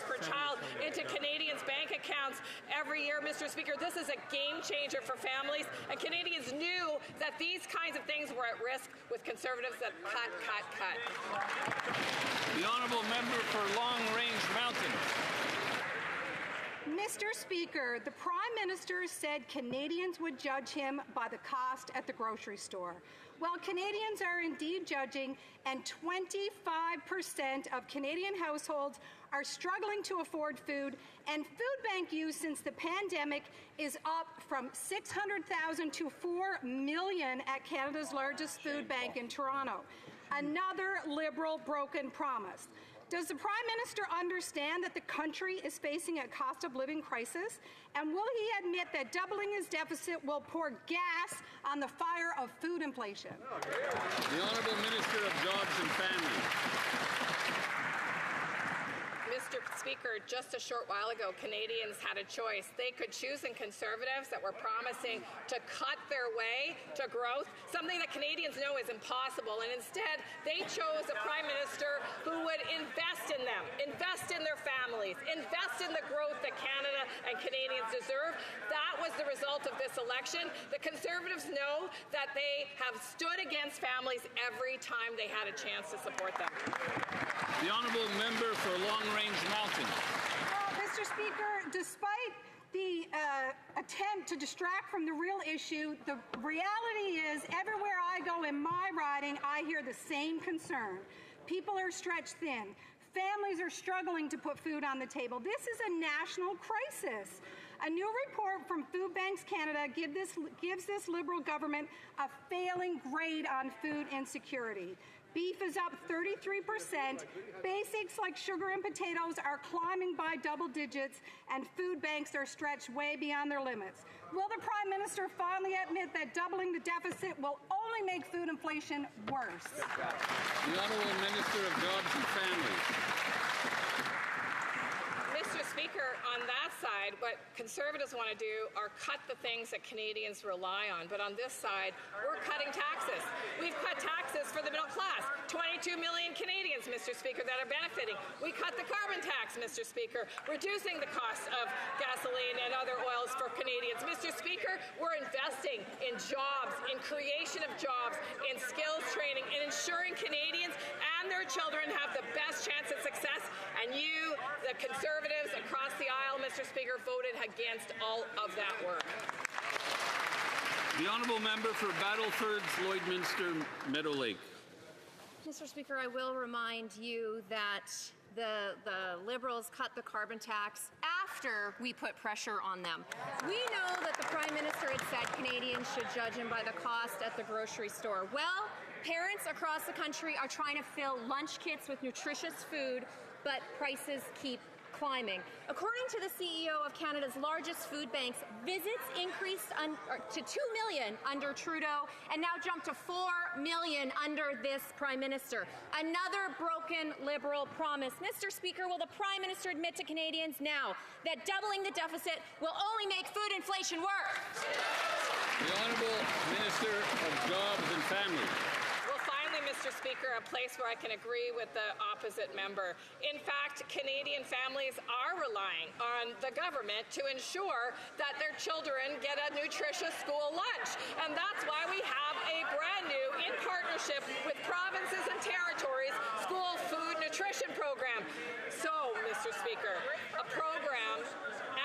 Speaker 22: per child into Canadians' bank accounts every year. Mr. Speaker, this is a game changer for families, and Canadians knew that these kinds of things were at risk with Conservatives that cut.
Speaker 2: The Honourable Member for Long Range Mountain.
Speaker 23: Mr. Speaker, the Prime Minister said Canadians would judge him by the cost at the grocery store. Well, Canadians are indeed judging, and 25% of Canadian households are struggling to afford food, and food bank use since the pandemic is up from 600,000 to 4 million at Canada's largest food bank in Toronto. Another Liberal broken promise. Does the Prime Minister understand that the country is facing a cost of living crisis? And will he admit that doubling his deficit will pour gas on the fire of food inflation?
Speaker 2: The Honourable Minister of Jobs and Families.
Speaker 22: Mr. Speaker, just a short while ago, Canadians had a choice. They could choose in Conservatives that were promising to cut their way to growth, something that Canadians know is impossible, and instead they chose a Prime Minister who would invest in them, invest in their families, invest in the growth that Canada and Canadians deserve. That was the result of this election. The Conservatives know that they have stood against families every time they had a chance to support them.
Speaker 2: The Honourable Member for Long Range Mountain.
Speaker 23: Mr. Speaker, despite the attempt to distract from the real issue, the reality is everywhere I go in my riding, I hear the same concern. People are stretched thin. Families are struggling to put food on the table. This is a national crisis. A new report from Food Banks Canada gives this Liberal government a failing grade on food insecurity. Beef is up 33%, basics like sugar and potatoes are climbing by double digits, and food banks are stretched way beyond their limits. Will the Prime Minister finally admit that doubling the deficit will only make food inflation worse?
Speaker 2: The Honourable Minister of Jobs and Families.
Speaker 22: Mr. Speaker, on that side, what Conservatives want to do are cut the things that Canadians rely on. But on this side, we're cutting taxes. We've cut taxes for the middle class. 22 million Canadians, Mr. Speaker, that are benefiting. We cut the carbon tax, Mr. Speaker, reducing the cost of gasoline and other oils for Canadians. Mr. Speaker, we're investing in jobs, in creation of jobs, in skills training, in ensuring Canadians and their children have the best chance at success. And you, the Conservatives across the aisle, Mr. Speaker, voted against all of that work.
Speaker 2: The Honourable Member for Battleford's Lloydminster Meadow Lake.
Speaker 8: Mr. Speaker, I will remind you that the Liberals cut the carbon tax after we put pressure on them. We know that the Prime Minister had said Canadians should judge him by the cost at the grocery store. Well, parents across the country are trying to fill lunch kits with nutritious food, but prices keep climbing. According to the CEO of Canada's largest food banks, visits increased to 2 million under Trudeau and now jumped to 4 million under this Prime Minister. Another broken Liberal promise. Mr. Speaker, will the Prime Minister admit to Canadians now that doubling the deficit will only make food inflation worse?
Speaker 2: The Honourable Minister of Jobs and Families.
Speaker 22: Well, finally, Mr. Speaker, a place where I can agree with the opposite member. In fact, Canadian families are relying on the government to ensure that their children get a nutritious school lunch. And that's why we have a brand new, in partnership with provinces and territories, school food nutrition program. So, Mr. Speaker, a program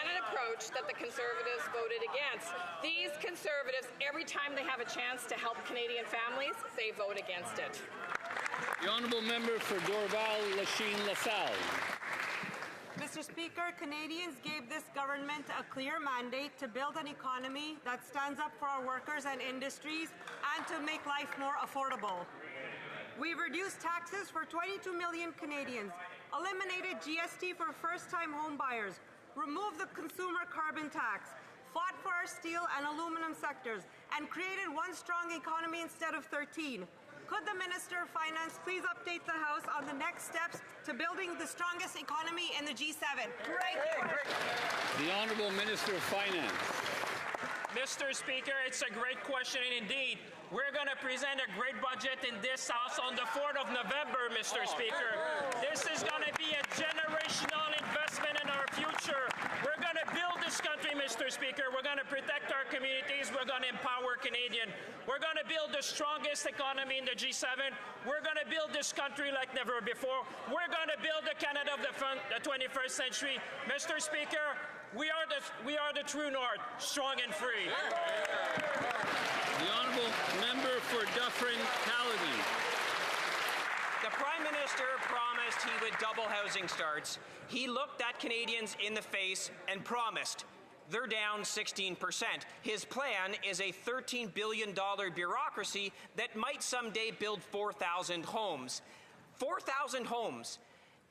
Speaker 22: and an approach that the Conservatives voted against. These Conservatives, every time they have a chance to help Canadian families, they vote against it.
Speaker 2: The honourable member for Dorval-Lachine-LaSalle.
Speaker 9: Mr. Speaker, Canadians gave this government a clear mandate to build an economy that stands up for our workers and industries and to make life more affordable. We've reduced taxes for 22 million Canadians, eliminated GST for first-time home buyers, removed the consumer carbon tax, fought for our steel and aluminum sectors, and created one strong economy instead of 13. Could the Minister of Finance please update the House on the next steps to building the strongest economy in the G7?
Speaker 2: The Honourable Minister of Finance.
Speaker 19: Mr. Speaker, it's a great question indeed. We're going to present a great budget in this House on the 4th of November, Mr. Speaker. This is going to be a generational investment in our future. We're going to build this country, Mr. Speaker. We're going to protect our communities. We're going to empower Canadians. We're going to build the strongest economy in the G7. We're going to build this country like never before. We're going to build the Canada of the 21st century. Mr. Speaker, we are the true north, strong and free.
Speaker 2: The honourable member for Dufferin-Caledon.
Speaker 10: The Prime Minister promised he would double housing starts. He looked at Canadians in the face and promised. They're down 16%. His plan is a $13 billion bureaucracy that might someday build 4,000 homes. 4,000 homes.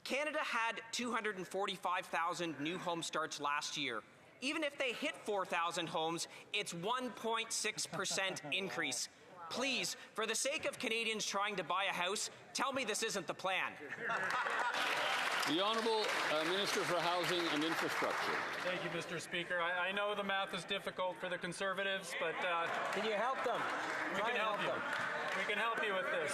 Speaker 10: Canada had 245,000 new home starts last year. Even if they hit 4,000 homes, it's 1.6% increase. Please, for the sake of Canadians trying to buy a house, tell me this isn't the plan.
Speaker 2: The Honourable Minister for Housing and Infrastructure.
Speaker 21: Thank you, Mr. Speaker. I know the math is difficult for the Conservatives, but
Speaker 10: can you help them?
Speaker 21: We can help you. We can help you with this.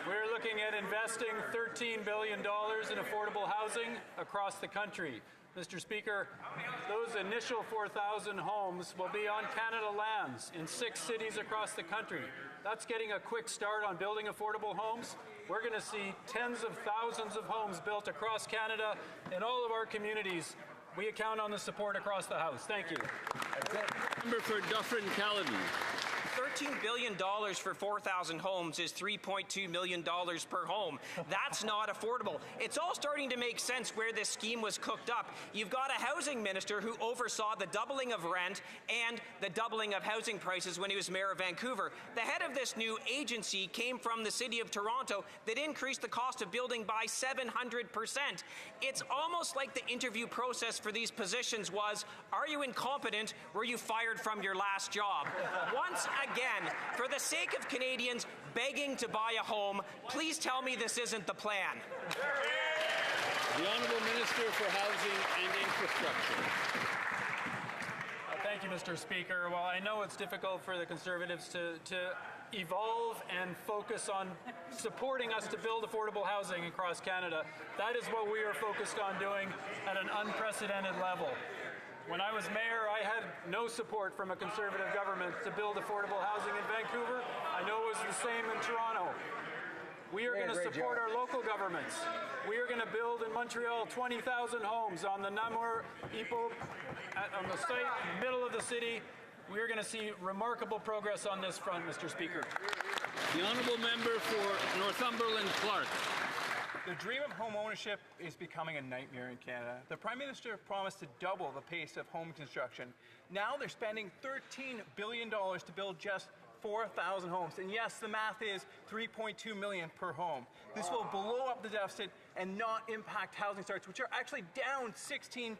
Speaker 21: We're looking at investing $13 billion in affordable housing across the country. Mr. Speaker, those initial 4,000 homes will be on Canada lands in 6 cities across the country. That's getting a quick start on building affordable homes. We're going to see tens of thousands of homes built across Canada in all of our communities. We count on the support across the House. Thank you.
Speaker 2: Member for Dufferin-Caledon.
Speaker 10: $13 billion for 4,000 homes is $3.2 million per home. That's not affordable. It's all starting to make sense where this scheme was cooked up. You've got a housing minister who oversaw the doubling of rent and the doubling of housing prices when he was mayor of Vancouver. The head of this new agency came from the city of Toronto that increased the cost of building by 700%. It's almost like the interview process for these positions was, are you incompetent? Were you fired from your last job? Once again, for the sake of Canadians begging to buy a home, please tell me this isn't the plan.
Speaker 2: The Honourable Minister for Housing and Infrastructure.
Speaker 21: Thank you, Mr. Speaker. Well, I know it's difficult for the Conservatives to evolve and focus on supporting us to build affordable housing across Canada. That is what we are focused on doing at an unprecedented level. When I was mayor, I had no support from a Conservative government to build affordable housing in Vancouver. I know it was the same in Toronto. We are going to support our local governments. We are going to build in Montreal 20,000 homes on the Namur Ipo, on the site, middle of the city. We are going to see remarkable progress on this front, Mr. Speaker.
Speaker 2: The honourable member for Northumberland Clark.
Speaker 11: The dream of home ownership is becoming a nightmare in Canada. The Prime Minister promised to double the pace of home construction. Now they're spending $13 billion to build just 4,000 homes. And yes, the math is $3.2 million per home. This will blow up the deficit and not impact housing starts, which are actually down 16%.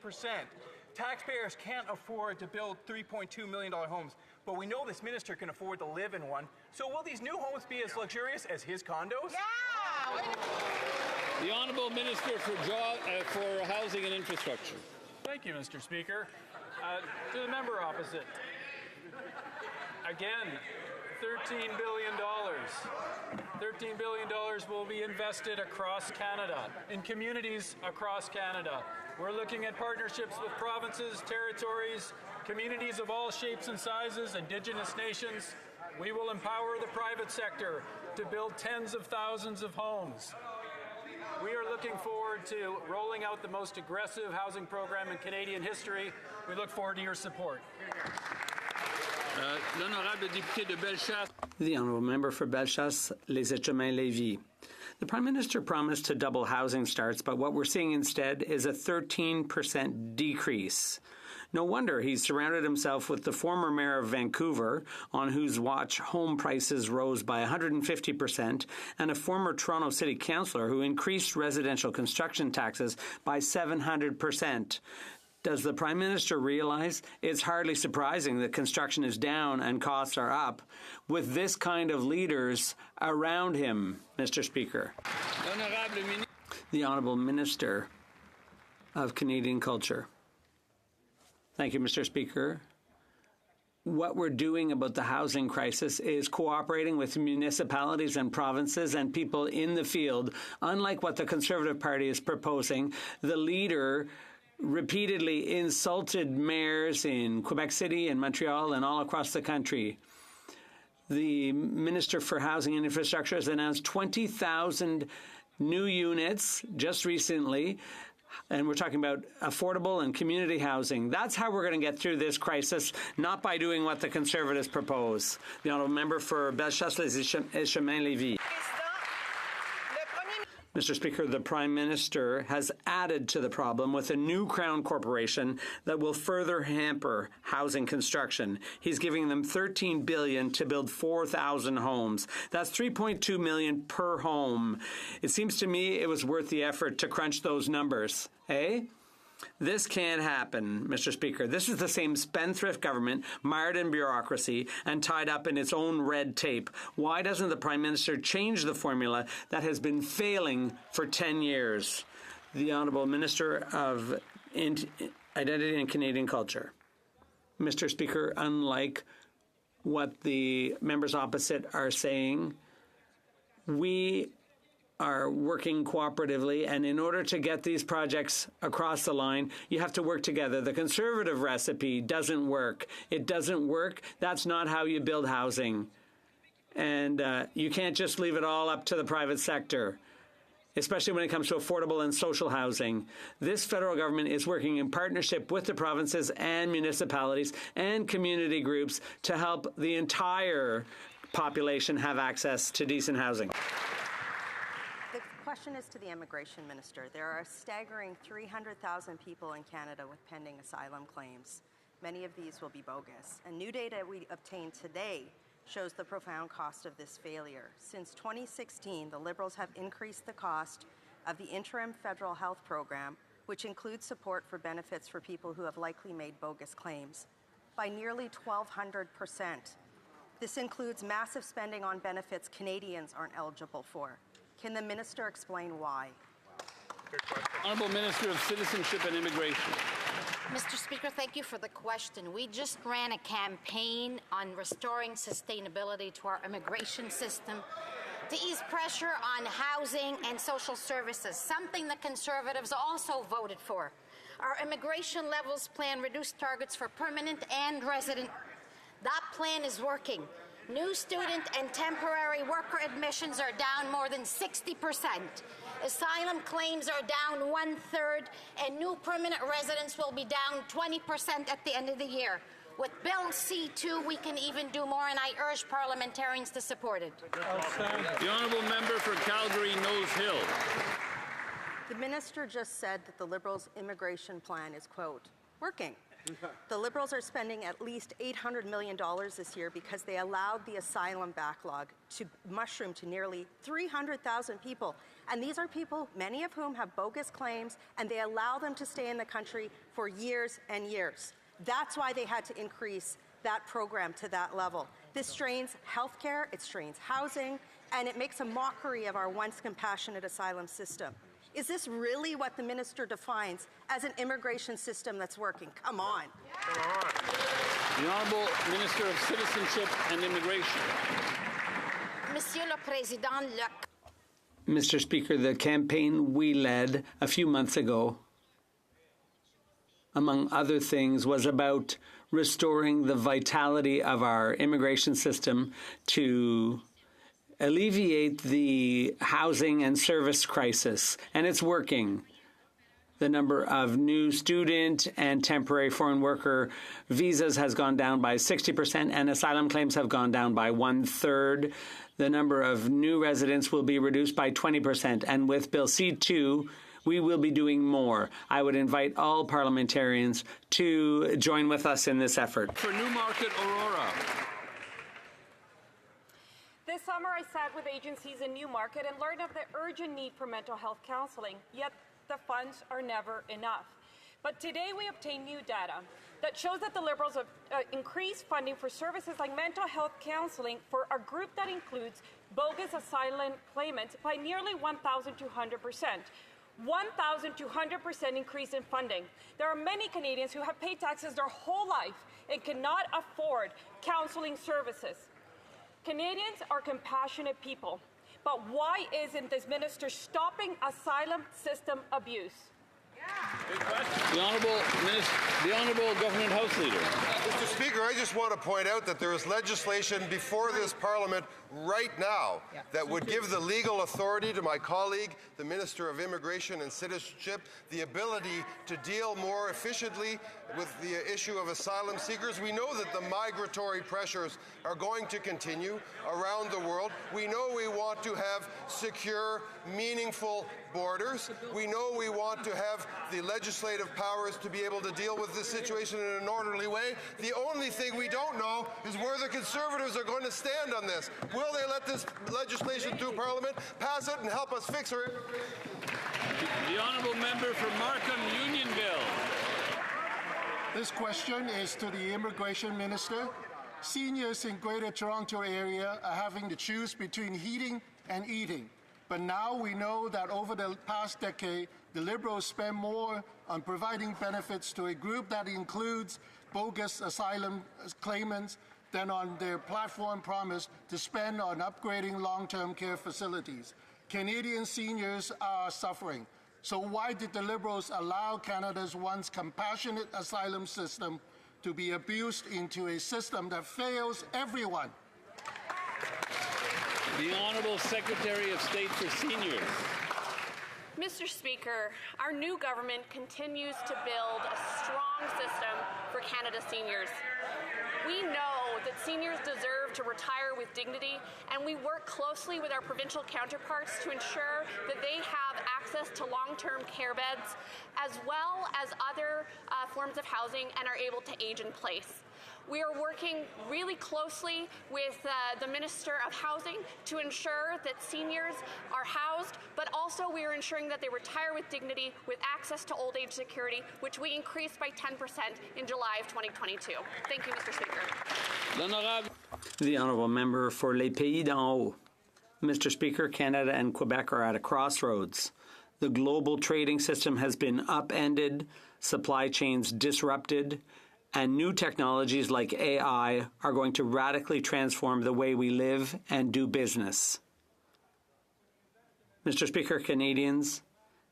Speaker 11: Taxpayers can't afford to build $3.2 million homes, but we know this minister can afford to live in one. So will these new homes be as luxurious as his condos?
Speaker 16: Yeah!
Speaker 2: The Honourable Minister for Housing and Infrastructure.
Speaker 21: Thank you, Mr. Speaker. To the member opposite. Again, $13 billion. $13 billion will be invested across Canada, in communities across Canada. We're looking at partnerships with provinces, territories, communities of all shapes and sizes, Indigenous nations. We will empower the private sector to build tens of thousands of homes. We are looking forward to rolling out the most aggressive housing program in Canadian history. We look forward to your support.
Speaker 2: L'honorable député de Bellechasse.
Speaker 6: The honourable member for Bellechasse, Les Échemins-Lévis. The Prime Minister promised to double housing starts, but what we're seeing instead is a 13% decrease. No wonder he's surrounded himself with the former mayor of Vancouver, on whose watch home prices rose by 150%, and a former Toronto City Councillor who increased residential construction taxes by 700%. Does the Prime Minister realize it's hardly surprising that construction is down and costs are up with this kind of leaders around him, Mr. Speaker? The Honourable Minister of Canadian Culture. Thank you, Mr. Speaker. What we're doing about the housing crisis is cooperating with municipalities and provinces and people in the field. Unlike what the Conservative Party is proposing, the leader repeatedly insulted mayors in Quebec City and Montreal and all across the country. The Minister for Housing and Infrastructure has announced 20,000 new units just recently. And we're talking about affordable and community housing. That's how we're going to get through this crisis, not by doing what the Conservatives propose. The honourable member for Bellechasse-les-Échemins-Lévis. Mr. Speaker, the Prime Minister has added to the problem with a new Crown Corporation that will further hamper housing construction. He's giving them $13 billion to build 4,000 homes. That's $3.2 million per home. It seems to me it was worth the effort to crunch those numbers. Eh? This can't happen, Mr. Speaker. This is the same spendthrift government, mired in bureaucracy and tied up in its own red tape. Why doesn't the Prime Minister change the formula that has been failing for 10 years? The Honourable Minister of Identity and Canadian Culture. Mr. Speaker, unlike what the members opposite are saying, we are working cooperatively, and in order to get these projects across the line, you have to work together. The Conservative recipe doesn't work. It doesn't work. That's not how you build housing. And you can't just leave it all up to the private sector, especially when it comes to affordable and social housing. This federal government is working in partnership with the provinces and municipalities and community groups to help the entire population have access to decent housing.
Speaker 12: The question is to the Immigration Minister. There are a staggering 300,000 people in Canada with pending asylum claims. Many of these will be bogus. And new data we obtained today shows the profound cost of this failure. Since 2016, the Liberals have increased the cost of the interim federal health program, which includes support for benefits for people who have likely made bogus claims, by nearly 1,200%. This includes massive spending on benefits Canadians aren't eligible for. Can the Minister explain why?
Speaker 2: Honourable Minister of Citizenship and Immigration.
Speaker 14: Mr. Speaker, thank you for the question. We just ran a campaign on restoring sustainability to our immigration system to ease pressure on housing and social services, something the Conservatives also voted for. Our immigration levels plan reduced targets for permanent and resident. That plan is working. New student and temporary worker admissions are down more than 60%. Asylum claims are down 1/3, and new permanent residents will be down 20% at the end of the year. With Bill C-2, we can even do more, and I urge parliamentarians to support it.
Speaker 2: The honourable member for Calgary-Nose Hill.
Speaker 12: The Minister just said that the Liberals' immigration plan is, quote, working. The Liberals are spending at least $800 million this year because they allowed the asylum backlog to mushroom to nearly 300,000 people. And these are people, many of whom have bogus claims, and they allow them to stay in the country for years and years. That's why they had to increase that program to that level. This strains healthcare, it strains housing, and it makes a mockery of our once compassionate asylum system. Is this really what the Minister defines as an immigration system that's working? Come on.
Speaker 2: The Honourable Minister of Citizenship and Immigration.
Speaker 14: Monsieur le Président,
Speaker 6: Mr. Speaker, the campaign we led a few months ago, among other things, was about restoring the vitality of our immigration system to alleviate the housing and service crisis, and it's working. The number of new student and temporary foreign worker visas has gone down by 60%, and asylum claims have gone down by 1/3. The number of new residents will be reduced by 20%, and with Bill C-2, we will be doing more. I would invite all parliamentarians to join with us in this effort.
Speaker 2: For Newmarket, Aurora.
Speaker 15: This summer, I sat with agencies in Newmarket and learned of the urgent need for mental health counseling, yet the funds are never enough. But today we obtained new data that shows that the Liberals have increased funding for services like mental health counseling for a group that includes bogus asylum claimants by nearly 1,200%. 1,200% increase in funding. There are many Canadians who have paid taxes their whole life and cannot afford counseling services. Canadians are compassionate people. But why isn't this minister stopping asylum system abuse?
Speaker 2: The Honourable Government House Leader.
Speaker 18: Mr. Speaker, I just want to point out that there is legislation before this Parliament right now that would give the legal authority to my colleague, the Minister of Immigration and Citizenship, the ability to deal more efficiently with the issue of asylum seekers. We know that the migratory pressures are going to continue around the world. We know we want to have secure, meaningful borders. We know we want to have the legislative powers to be able to deal with this situation in an orderly way. The only thing we don't know is where the Conservatives are going to stand on this. Will they let this legislation through Parliament, pass it, and help us fix her?
Speaker 2: The Honourable Member for Markham Unionville.
Speaker 20: This question is to the Immigration Minister. Seniors in Greater Toronto Area are having to choose between heating and eating. But now we know that over the past decade, the Liberals spend more on providing benefits to a group that includes bogus asylum claimants than on their platform promise to spend on upgrading long-term care facilities. Canadian seniors are suffering. So why did the Liberals allow Canada's once compassionate asylum system to be abused into a system that fails everyone?
Speaker 2: The Honourable Secretary of State for Seniors.
Speaker 3: Mr. Speaker, our new government continues to build a strong system for Canada's seniors. We know that seniors deserve to retire with dignity, and we work closely with our provincial counterparts to ensure that they have access to long-term care beds, as well as other forms of housing, and are able to age in place. We are working really closely with the Minister of Housing to ensure that seniors are housed, but also we are ensuring that they retire with dignity with access to old age security, which we increased by 10% in July of 2022. Thank you, Mr. Speaker.
Speaker 6: The Honourable Member for Les Pays d'en Haut. Mr. Speaker, Canada and Quebec are at a crossroads. The global trading system has been upended, supply chains disrupted, and new technologies like AI are going to radically transform the way we live and do business. Mr. Speaker, Canadians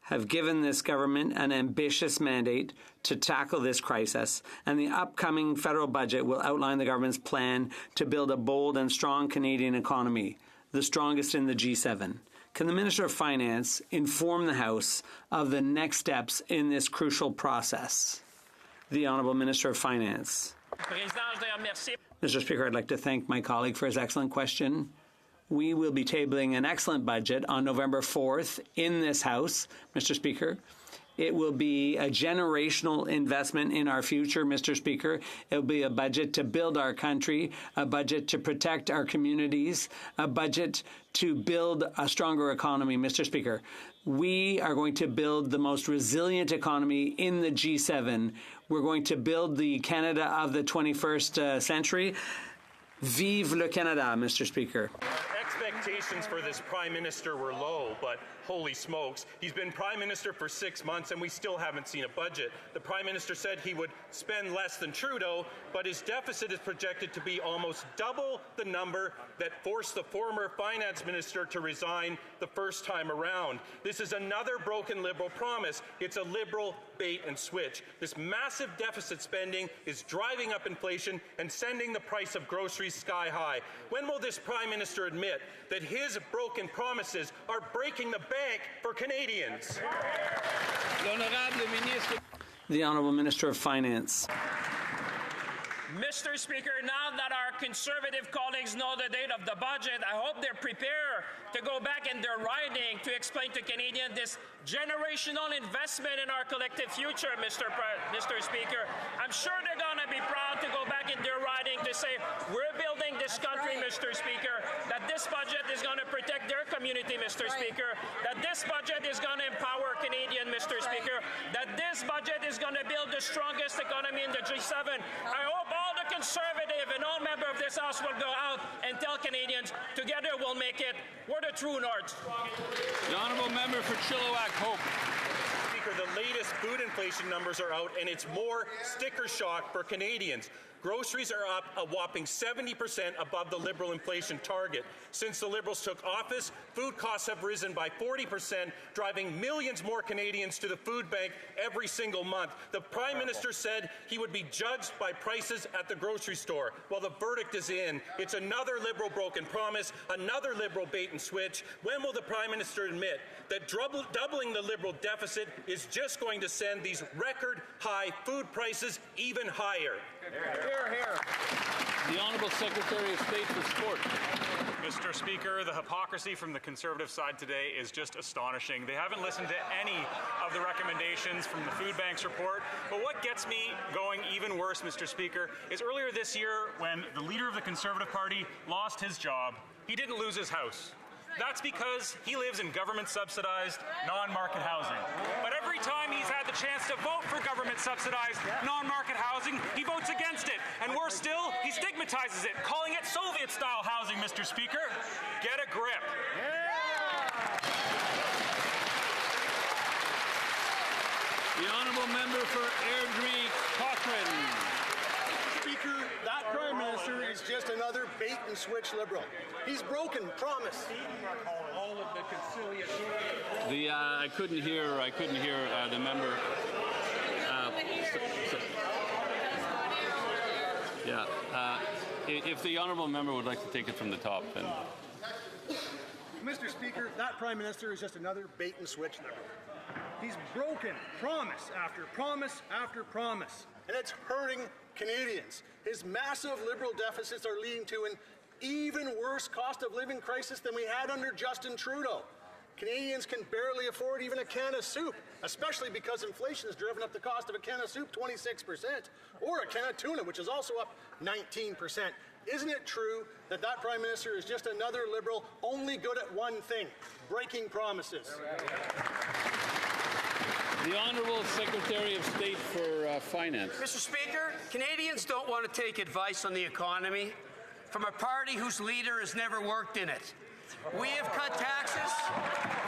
Speaker 6: have given this government an ambitious mandate to tackle this crisis, and the upcoming federal budget will outline the government's plan to build a bold and strong Canadian economy, the strongest in the G7. Can the Minister of Finance inform the House of the next steps in this crucial process? The Honourable Minister of Finance. Mr. Speaker, I'd like to thank my colleague for his excellent question. We will be tabling an excellent budget on November 4th in this House, Mr. Speaker. It will be a generational investment in our future, Mr. Speaker. It will be a budget to build our country, a budget to protect our communities, a budget to build a stronger economy, Mr. Speaker. We are going to build the most resilient economy in the G7. We're going to build the Canada of the 21st century. Vive le Canada, Mr. Speaker.
Speaker 24: Expectations for this Prime Minister were low, but holy smokes, he's been Prime Minister for 6 months and we still haven't seen a budget. The Prime Minister said he would spend less than Trudeau, but his deficit is projected to be almost double the number that forced the former Finance Minister to resign the first time around. This is another broken Liberal promise. It's a Liberal bait and switch. This massive deficit spending is driving up inflation and sending the price of groceries sky high. When will this Prime Minister admit that his broken promises are breaking the bank for Canadians?
Speaker 6: The Honourable Minister of Finance.
Speaker 19: Mr. Speaker, now that our Conservative colleagues know the date of the budget, I hope they're prepared to go back in their writing to explain to Canadians this generational investment in our collective future, Mr. Speaker. I'm sure they're going to be proud to go back in their writing to say, we're building this country, Mr. Speaker, that this budget is going to protect their community, Mr. Speaker, that this budget is going to empower Canadians, Mr. Speaker, that this budget is going to build the strongest economy in the G7. I hope all the Conservative and all members of this House will go out and tell Canadians, together we'll make it. We're the true North.
Speaker 2: The Honourable Member for Chilliwack, Hope.
Speaker 24: Speaker, the latest food inflation numbers are out, and it's more sticker shock for Canadians. Groceries are up a whopping 70% above the Liberal inflation target. Since the Liberals took office, food costs have risen by 40%, driving millions more Canadians to the food bank every single month. The Prime Minister said he would be judged by prices at the grocery store. Well, the verdict is in. It's another Liberal broken promise, another Liberal bait and switch. When will the Prime Minister admit that doubling the Liberal deficit is just going to send these record high food prices even higher?
Speaker 1: Hear, hear.
Speaker 2: The Honourable Secretary of State for Sport.
Speaker 1: Mr. Speaker, the hypocrisy from the Conservative side today is just astonishing. They haven't listened to any of the recommendations from the Food Bank's report. But what gets me going even worse, Mr. Speaker, is earlier this year when the leader of the Conservative Party lost his job, he didn't lose his house. That's because he lives in government-subsidized, non-market housing. But every time he's had the chance to vote for government-subsidized, non-market housing, he votes against it. And worse still, he stigmatizes it, calling it Soviet-style housing, Mr. Speaker. Get a grip.
Speaker 2: The Honourable Member for Airdrie, Cochrane.
Speaker 4: Speaker, that Prime Minister is just another bait-and-switch Liberal. He's broken promise.
Speaker 24: All of the conciliatory.
Speaker 2: I couldn't hear the member. If the Honourable Member would like to take it from the top, then.
Speaker 4: Mr. Speaker, that Prime Minister is just another bait-and-switch Liberal. He's broken promise after promise after promise, and it's hurting Canadians. His massive Liberal deficits are leading to an even worse cost of living crisis than we had under Justin Trudeau. Canadians can barely afford even a can of soup, especially because inflation has driven up the cost of a can of soup 26%, or a can of tuna, which is also up 19%. Isn't it true that that Prime Minister is just another Liberal only good at one thing, breaking promises?
Speaker 2: The Honourable Secretary of State for Finance.
Speaker 13: Mr. Speaker, Canadians don't want to take advice on the economy from a party whose leader has never worked in it. We have cut taxes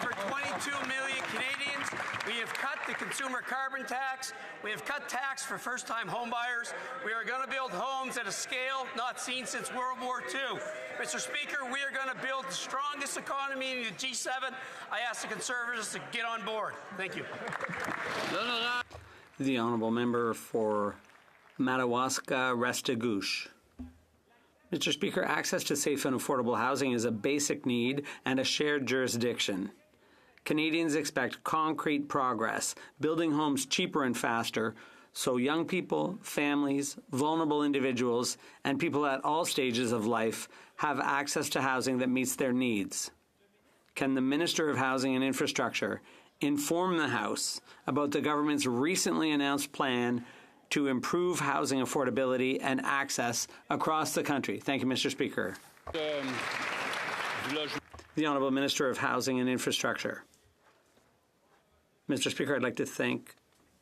Speaker 13: for 22 million Canadians. We have cut the consumer carbon tax. We have cut tax for first-time homebuyers. We are going to build homes at a scale not seen since World War II. Mr. Speaker, we are going to build the strongest economy in the G7. I ask the Conservatives to get on board. Thank you.
Speaker 6: The Honourable Member for Madawaska-Restigouche. Mr. Speaker, access to safe and affordable housing is a basic need and a shared jurisdiction. Canadians expect concrete progress, building homes cheaper and faster, so young people, families, vulnerable individuals, and people at all stages of life have access to housing that meets their needs. Can the Minister of Housing and Infrastructure inform the House about the government's recently announced plan to improve housing affordability and access across the country? Thank you, Mr. Speaker. The Honourable Minister of Housing and Infrastructure. Mr. Speaker, I'd like to thank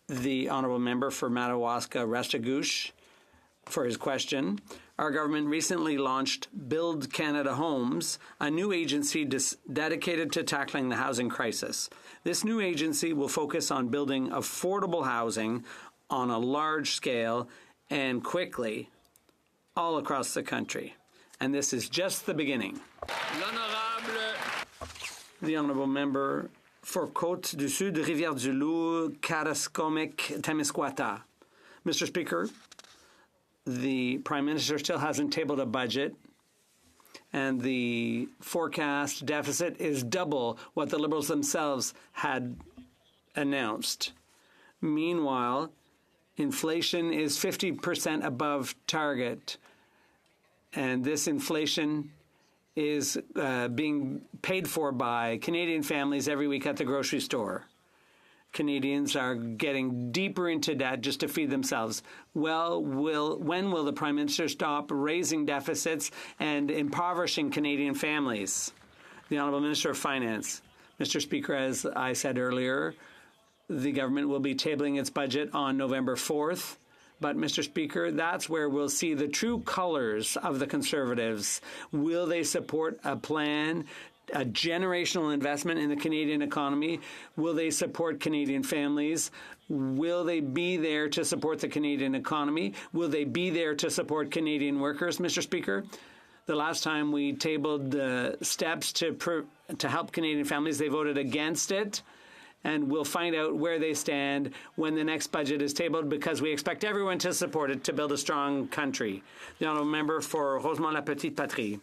Speaker 6: the Honourable Member for Madawaska-Restigouche for his question. Our government recently launched Build Canada Homes, a new agency dedicated to tackling the housing crisis. This new agency will focus on building affordable housing on a large scale and quickly all across the country. And this is just the beginning. The Honourable Member for Côte-du-Sud, Rivière-du-Loup, Karaskomik, Témiscouata. Mr. Speaker, the Prime Minister still hasn't tabled a budget, and the forecast deficit is double what the Liberals themselves had announced. Meanwhile, inflation is 50% above target, and this inflation is being paid for by Canadian families every week at the grocery store. Canadians are getting deeper into debt just to feed themselves. Well, when will the Prime Minister stop raising deficits and impoverishing Canadian families? The Honourable Minister of Finance. Mr. Speaker, as I said earlier, the government will be tabling its budget on November 4th. But, Mr. Speaker, that's where we'll see the true colors of the Conservatives. Will they support a plan, a generational investment in the Canadian economy? Will they support Canadian families? Will they be there to support the Canadian economy? Will they be there to support Canadian workers, Mr. Speaker? The last time we tabled steps to help Canadian families, they voted against it. And we'll find out where they stand when the next budget is tabled, because we expect everyone to support it to build a strong country. The Honourable Member for Rosemont-la-Petite-Patrie.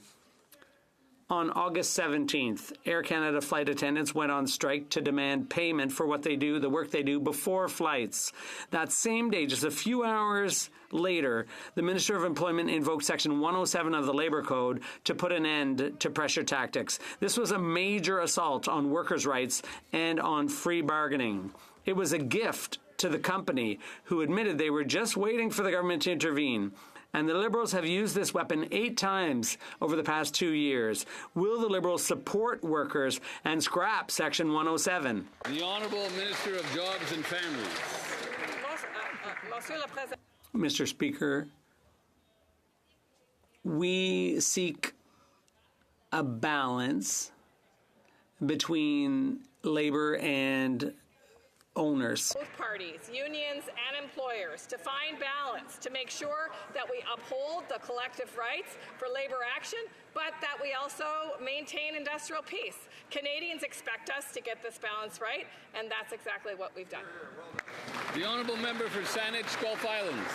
Speaker 6: On August 17th, Air Canada flight attendants went on strike to demand payment for what they do, the work they do before flights. That same day, just a few hours later, the Minister of Employment invoked Section 107 of the Labour Code to put an end to pressure tactics. This was a major assault on workers' rights and on free bargaining. It was a gift to the company, who admitted they were just waiting for the government to intervene. And the Liberals have used this weapon 8 times over the past 2 years. Will the Liberals support workers and scrap Section 107?
Speaker 2: The Honourable Minister of Jobs and Families.
Speaker 6: Mr. Speaker, we seek a balance between labor and owners.
Speaker 22: Both parties, unions and employers, to find balance, to make sure that we uphold the collective rights for labor action, but that we also maintain industrial peace. Canadians expect us to get this balance right, and that's exactly what we've done.
Speaker 2: The Honourable Member for Saanich, Gulf Islands.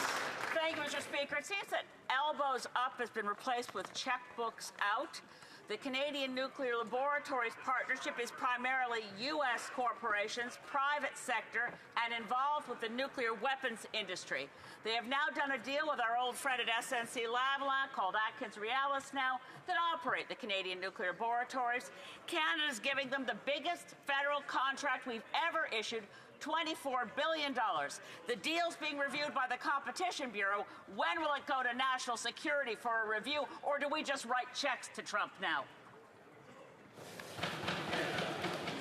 Speaker 5: Thank you, Mr. Speaker. It seems that elbows up has been replaced with checkbooks out. The Canadian Nuclear Laboratories Partnership is primarily U.S. corporations, private sector, and involved with the nuclear weapons industry. They have now done a deal with our old friend at SNC-Lavalin, called Atkins-Realis now, that operate the Canadian Nuclear Laboratories. Canada is giving them the biggest federal contract we've ever issued, $24 billion. The deal's being reviewed by the Competition Bureau. When will it go to national security for a review, or do we just write checks to Trump now?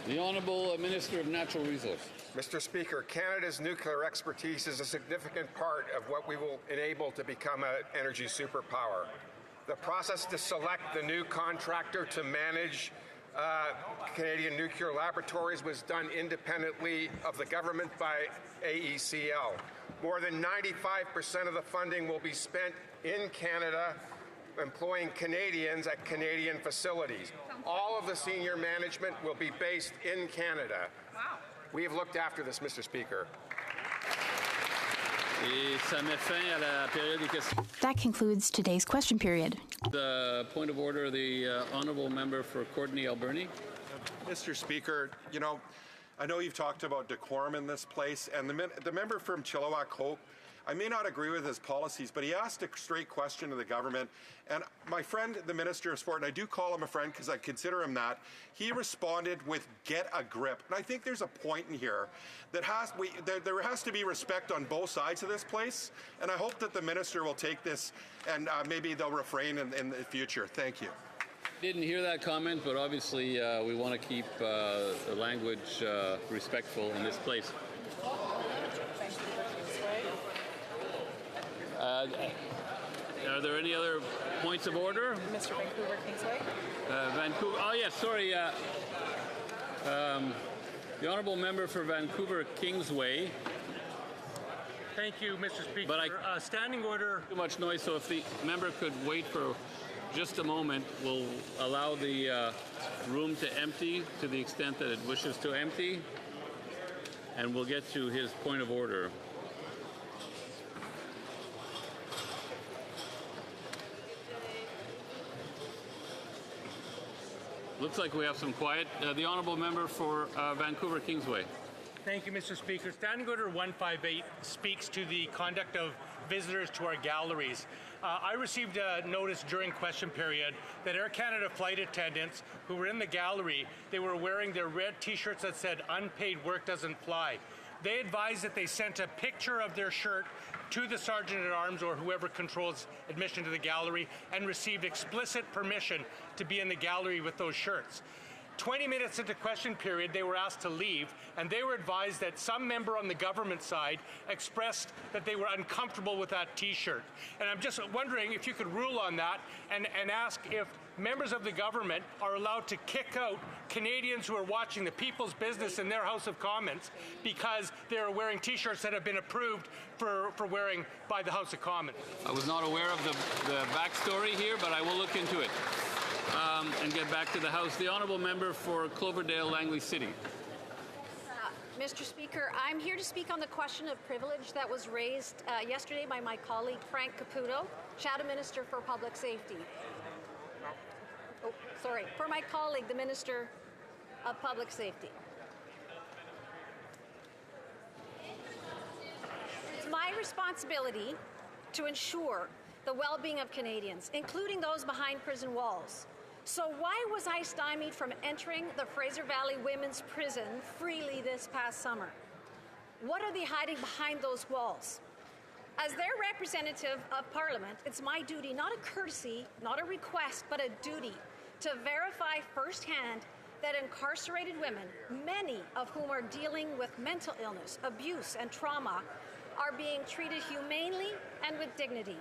Speaker 2: The Honourable Minister of Natural Resources.
Speaker 7: Mr. Speaker, Canada's nuclear expertise is a significant part of what we will enable to become an energy superpower. The process to select the new contractor to manage Canadian Nuclear Laboratories was done independently of the government by AECL. More than 95% of the funding will be spent in Canada, employing Canadians at Canadian facilities. All of the senior management will be based in Canada. Wow. We have looked after this, Mr. Speaker.
Speaker 17: That concludes today's question period.
Speaker 2: The point of order, the Honourable Member for Courtenay Alberni.
Speaker 23: Mr. Speaker, you know, I know you've talked about decorum in this place, and the member from Chilliwack HoC, I may not agree with his policies, but he asked a straight question to the government. And my friend, the Minister of Sport, and I do call him a friend because I consider him that, he responded with "get a grip." And I think there's a point in here that there has to be respect on both sides of this place. And I hope that the Minister will take this and maybe they'll refrain in the future. Thank you.
Speaker 2: Didn't hear that comment, but obviously we want to keep the language respectful in this place. Are there any other points of order?
Speaker 25: Mr. Vancouver Kingsway.
Speaker 2: Vancouver. Oh, yes, sorry. The Honourable Member for Vancouver Kingsway.
Speaker 26: Thank you, Mr. Speaker.
Speaker 2: But standing order. Too much noise, so if the member could wait for just a moment. We'll allow the room to empty to the extent that it wishes to empty, and we'll get to his point of order. Looks like we have some quiet. The honourable member for Vancouver Kingsway.
Speaker 8: Thank you, Mr. Speaker. Standing Order 158 speaks to the conduct of visitors to our galleries. I received a notice during question period that Air Canada flight attendants who were in the gallery, they were wearing their red T-shirts that said "Unpaid work doesn't fly." They advised that they sent a picture of their shirt to the Sergeant-at-Arms or whoever controls admission to the gallery and received explicit permission to be in the gallery with those shirts. 20 minutes into question period, they were asked to leave, and they were advised that some member on the government side expressed that they were uncomfortable with that T-shirt. And I'm just wondering if you could rule on that and ask if members of the government are allowed to kick out Canadians who are watching the People's Business in their House of Commons because they are wearing T-shirts that have been approved for wearing by the House of Commons.
Speaker 2: I was not aware of the backstory here, but I will look into it and get back to the House. The honourable member for Cloverdale, Langley City.
Speaker 9: Mr. Speaker, I'm here to speak on the question of privilege that was raised yesterday by my colleague Frank Caputo, Shadow Minister for Public Safety. For my colleague, the Minister of Public Safety. It's my responsibility to ensure the well-being of Canadians, including those behind prison walls. So why was I stymied from entering the Fraser Valley Women's Prison freely this past summer? What are they hiding behind those walls? As their representative of Parliament, it's my duty, not a courtesy, not a request, but a duty, to verify firsthand that incarcerated women, many of whom are dealing with mental illness, abuse, and trauma, are being treated humanely and with dignity.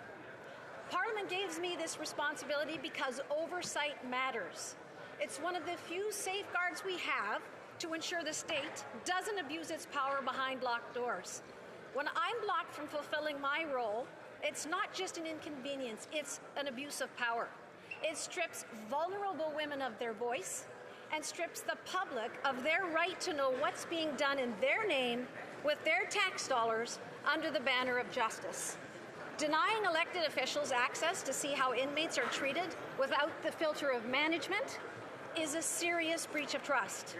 Speaker 9: Parliament gives me this responsibility because oversight matters. It's one of the few safeguards we have to ensure the state doesn't abuse its power behind locked doors. When I'm blocked from fulfilling my role, it's not just an inconvenience, it's an abuse of power. It strips vulnerable women of their voice and strips the public of their right to know what's being done in their name with their tax dollars under the banner of justice. Denying elected officials access to see how inmates are treated without the filter of management is a serious breach of trust.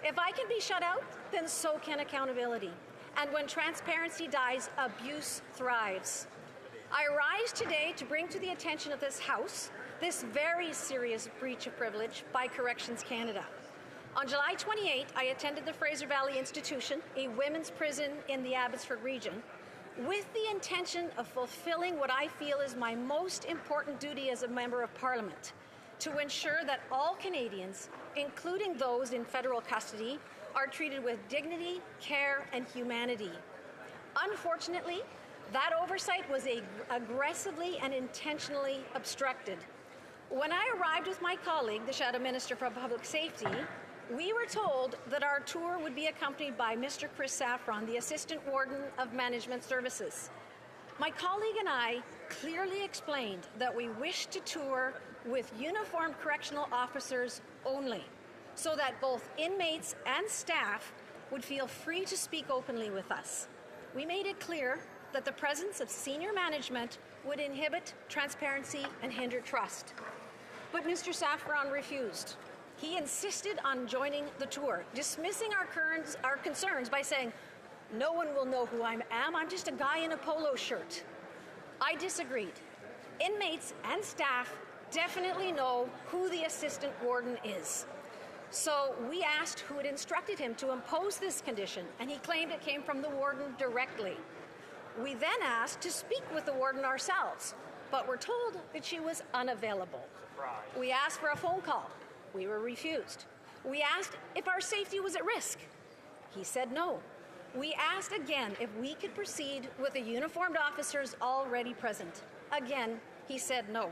Speaker 9: If I can be shut out, then so can accountability. And when transparency dies, abuse thrives. I rise today to bring to the attention of this House this very serious breach of privilege by Corrections Canada. On July 28, I attended the Fraser Valley Institution, a women's prison in the Abbotsford region, with the intention of fulfilling what I feel is my most important duty as a Member of Parliament, to ensure that all Canadians, including those in federal custody, are treated with dignity, care, and humanity. Unfortunately, that oversight was aggressively and intentionally obstructed. When I arrived with my colleague, the Shadow Minister for Public Safety, we were told that our tour would be accompanied by Mr. Chris Saffron, the Assistant Warden of Management Services. My colleague and I clearly explained that we wished to tour with uniformed correctional officers only, so that both inmates and staff would feel free to speak openly with us. We made it clear that the presence of senior management would inhibit transparency and hinder trust. But Mr. Saffron refused. He insisted on joining the tour, dismissing our concerns by saying, "No one will know who I am. I'm just a guy in a polo shirt." I disagreed. Inmates and staff definitely know who the assistant warden is. So we asked who had instructed him to impose this condition, and he claimed it came from the warden directly. We then asked to speak with the warden ourselves, but were told that she was unavailable. We asked for a phone call. We were refused. We asked if our safety was at risk. He said no. We asked again if we could proceed with the uniformed officers already present. Again, he said no.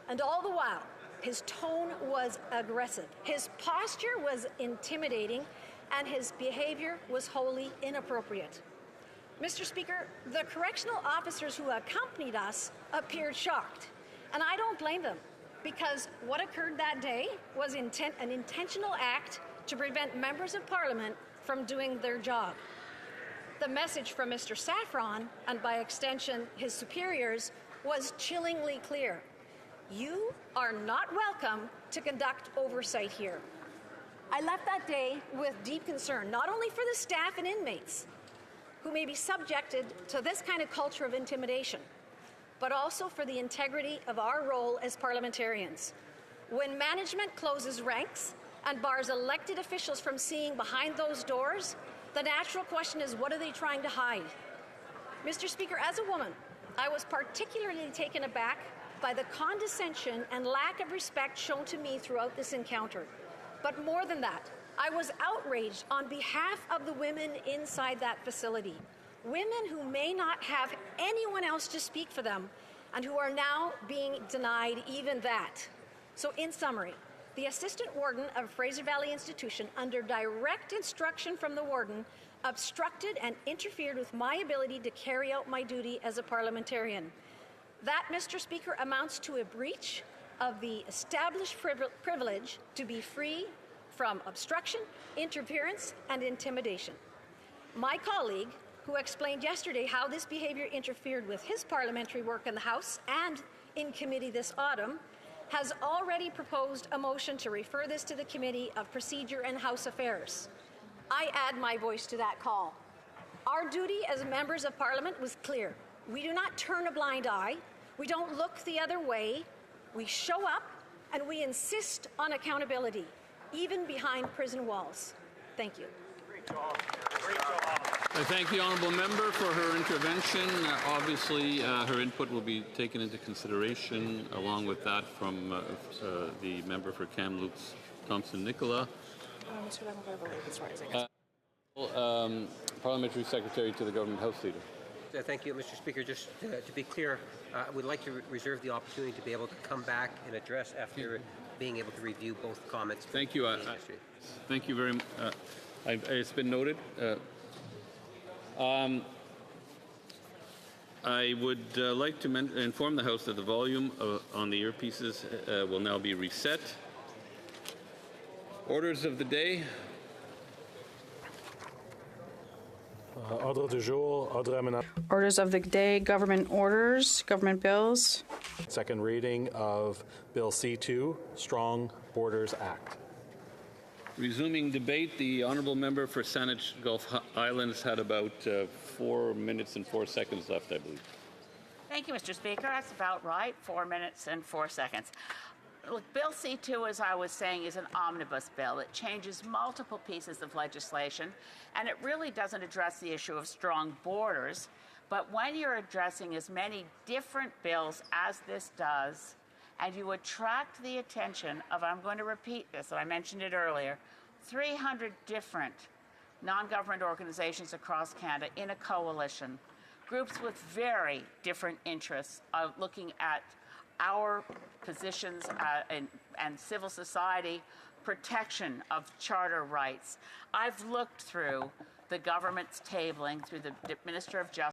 Speaker 9: And all the while, his tone was aggressive. His posture was intimidating, and his behavior was wholly inappropriate. Mr. Speaker, the correctional officers who accompanied us appeared shocked, and I don't blame them. because what occurred that day was an intentional act to prevent members of Parliament from doing their job. The message from Mr. Saffron, and by extension his superiors, was chillingly clear. You are not welcome to conduct oversight here. I left that day with deep concern, not only for the staff and inmates who may be subjected to this kind of culture of intimidation, but also for the integrity of our role as parliamentarians. When management closes ranks and bars elected officials from seeing behind those doors, the natural question is, what are they trying to hide? Mr. Speaker, as a woman, I was particularly taken aback by the condescension and lack of respect shown to me throughout this encounter. But more than that, I was outraged on behalf of the women inside that facility. Women who may not have anyone else to speak for them and who are now being denied even that. So in summary, the assistant warden of Fraser Valley Institution, under direct instruction from the warden, obstructed and interfered with my ability to carry out my duty as a parliamentarian. That, Mr. Speaker, amounts to a breach of the established privilege to be free from obstruction, interference, and intimidation. My colleague, who explained yesterday how this behavior interfered with his parliamentary work in the House and in committee this autumn, has already proposed a motion to refer this to the Committee of Procedure and House Affairs. I add my voice to that call. Our duty as members of Parliament was clear. We do not turn a blind eye. We don't look the other way. We show up and we insist on accountability, even behind prison walls. Thank you.
Speaker 1: Great job. Great job.
Speaker 2: I thank the honourable member for her intervention. Obviously, her input will be taken into consideration, along with that from the member for Kamloops, Thompson-Nicola. Parliamentary Secretary to the Government House Leader.
Speaker 10: Thank you, Mr. Speaker. Just to be clear, we'd like to reserve the opportunity to be able to come back and address after being able to review both comments.
Speaker 2: Thank you. Thank you very much. It's been noted. I would like to inform the House that the volume on the earpieces will now be reset. Orders of the day.
Speaker 11: Orders of the day, government orders, government bills.
Speaker 16: Second reading of Bill C2, Strong Borders Act.
Speaker 2: Resuming debate, the honourable member for Saanich Gulf Islands had about 4 minutes and 4 seconds left, I believe.
Speaker 5: Thank you, Mr. Speaker. That's about right, 4 minutes and 4 seconds. Look, Bill C2, as I was saying, is an omnibus bill. It changes multiple pieces of legislation, and it really doesn't address the issue of strong borders. But when you're addressing as many different bills as this does, and you attract the attention of, I'm going to repeat this, and I mentioned it earlier, 300 different non-government organizations across Canada in a coalition, groups with very different interests of looking at our positions and civil society, protection of charter rights. I've looked through the government's tabling through the Minister of Justice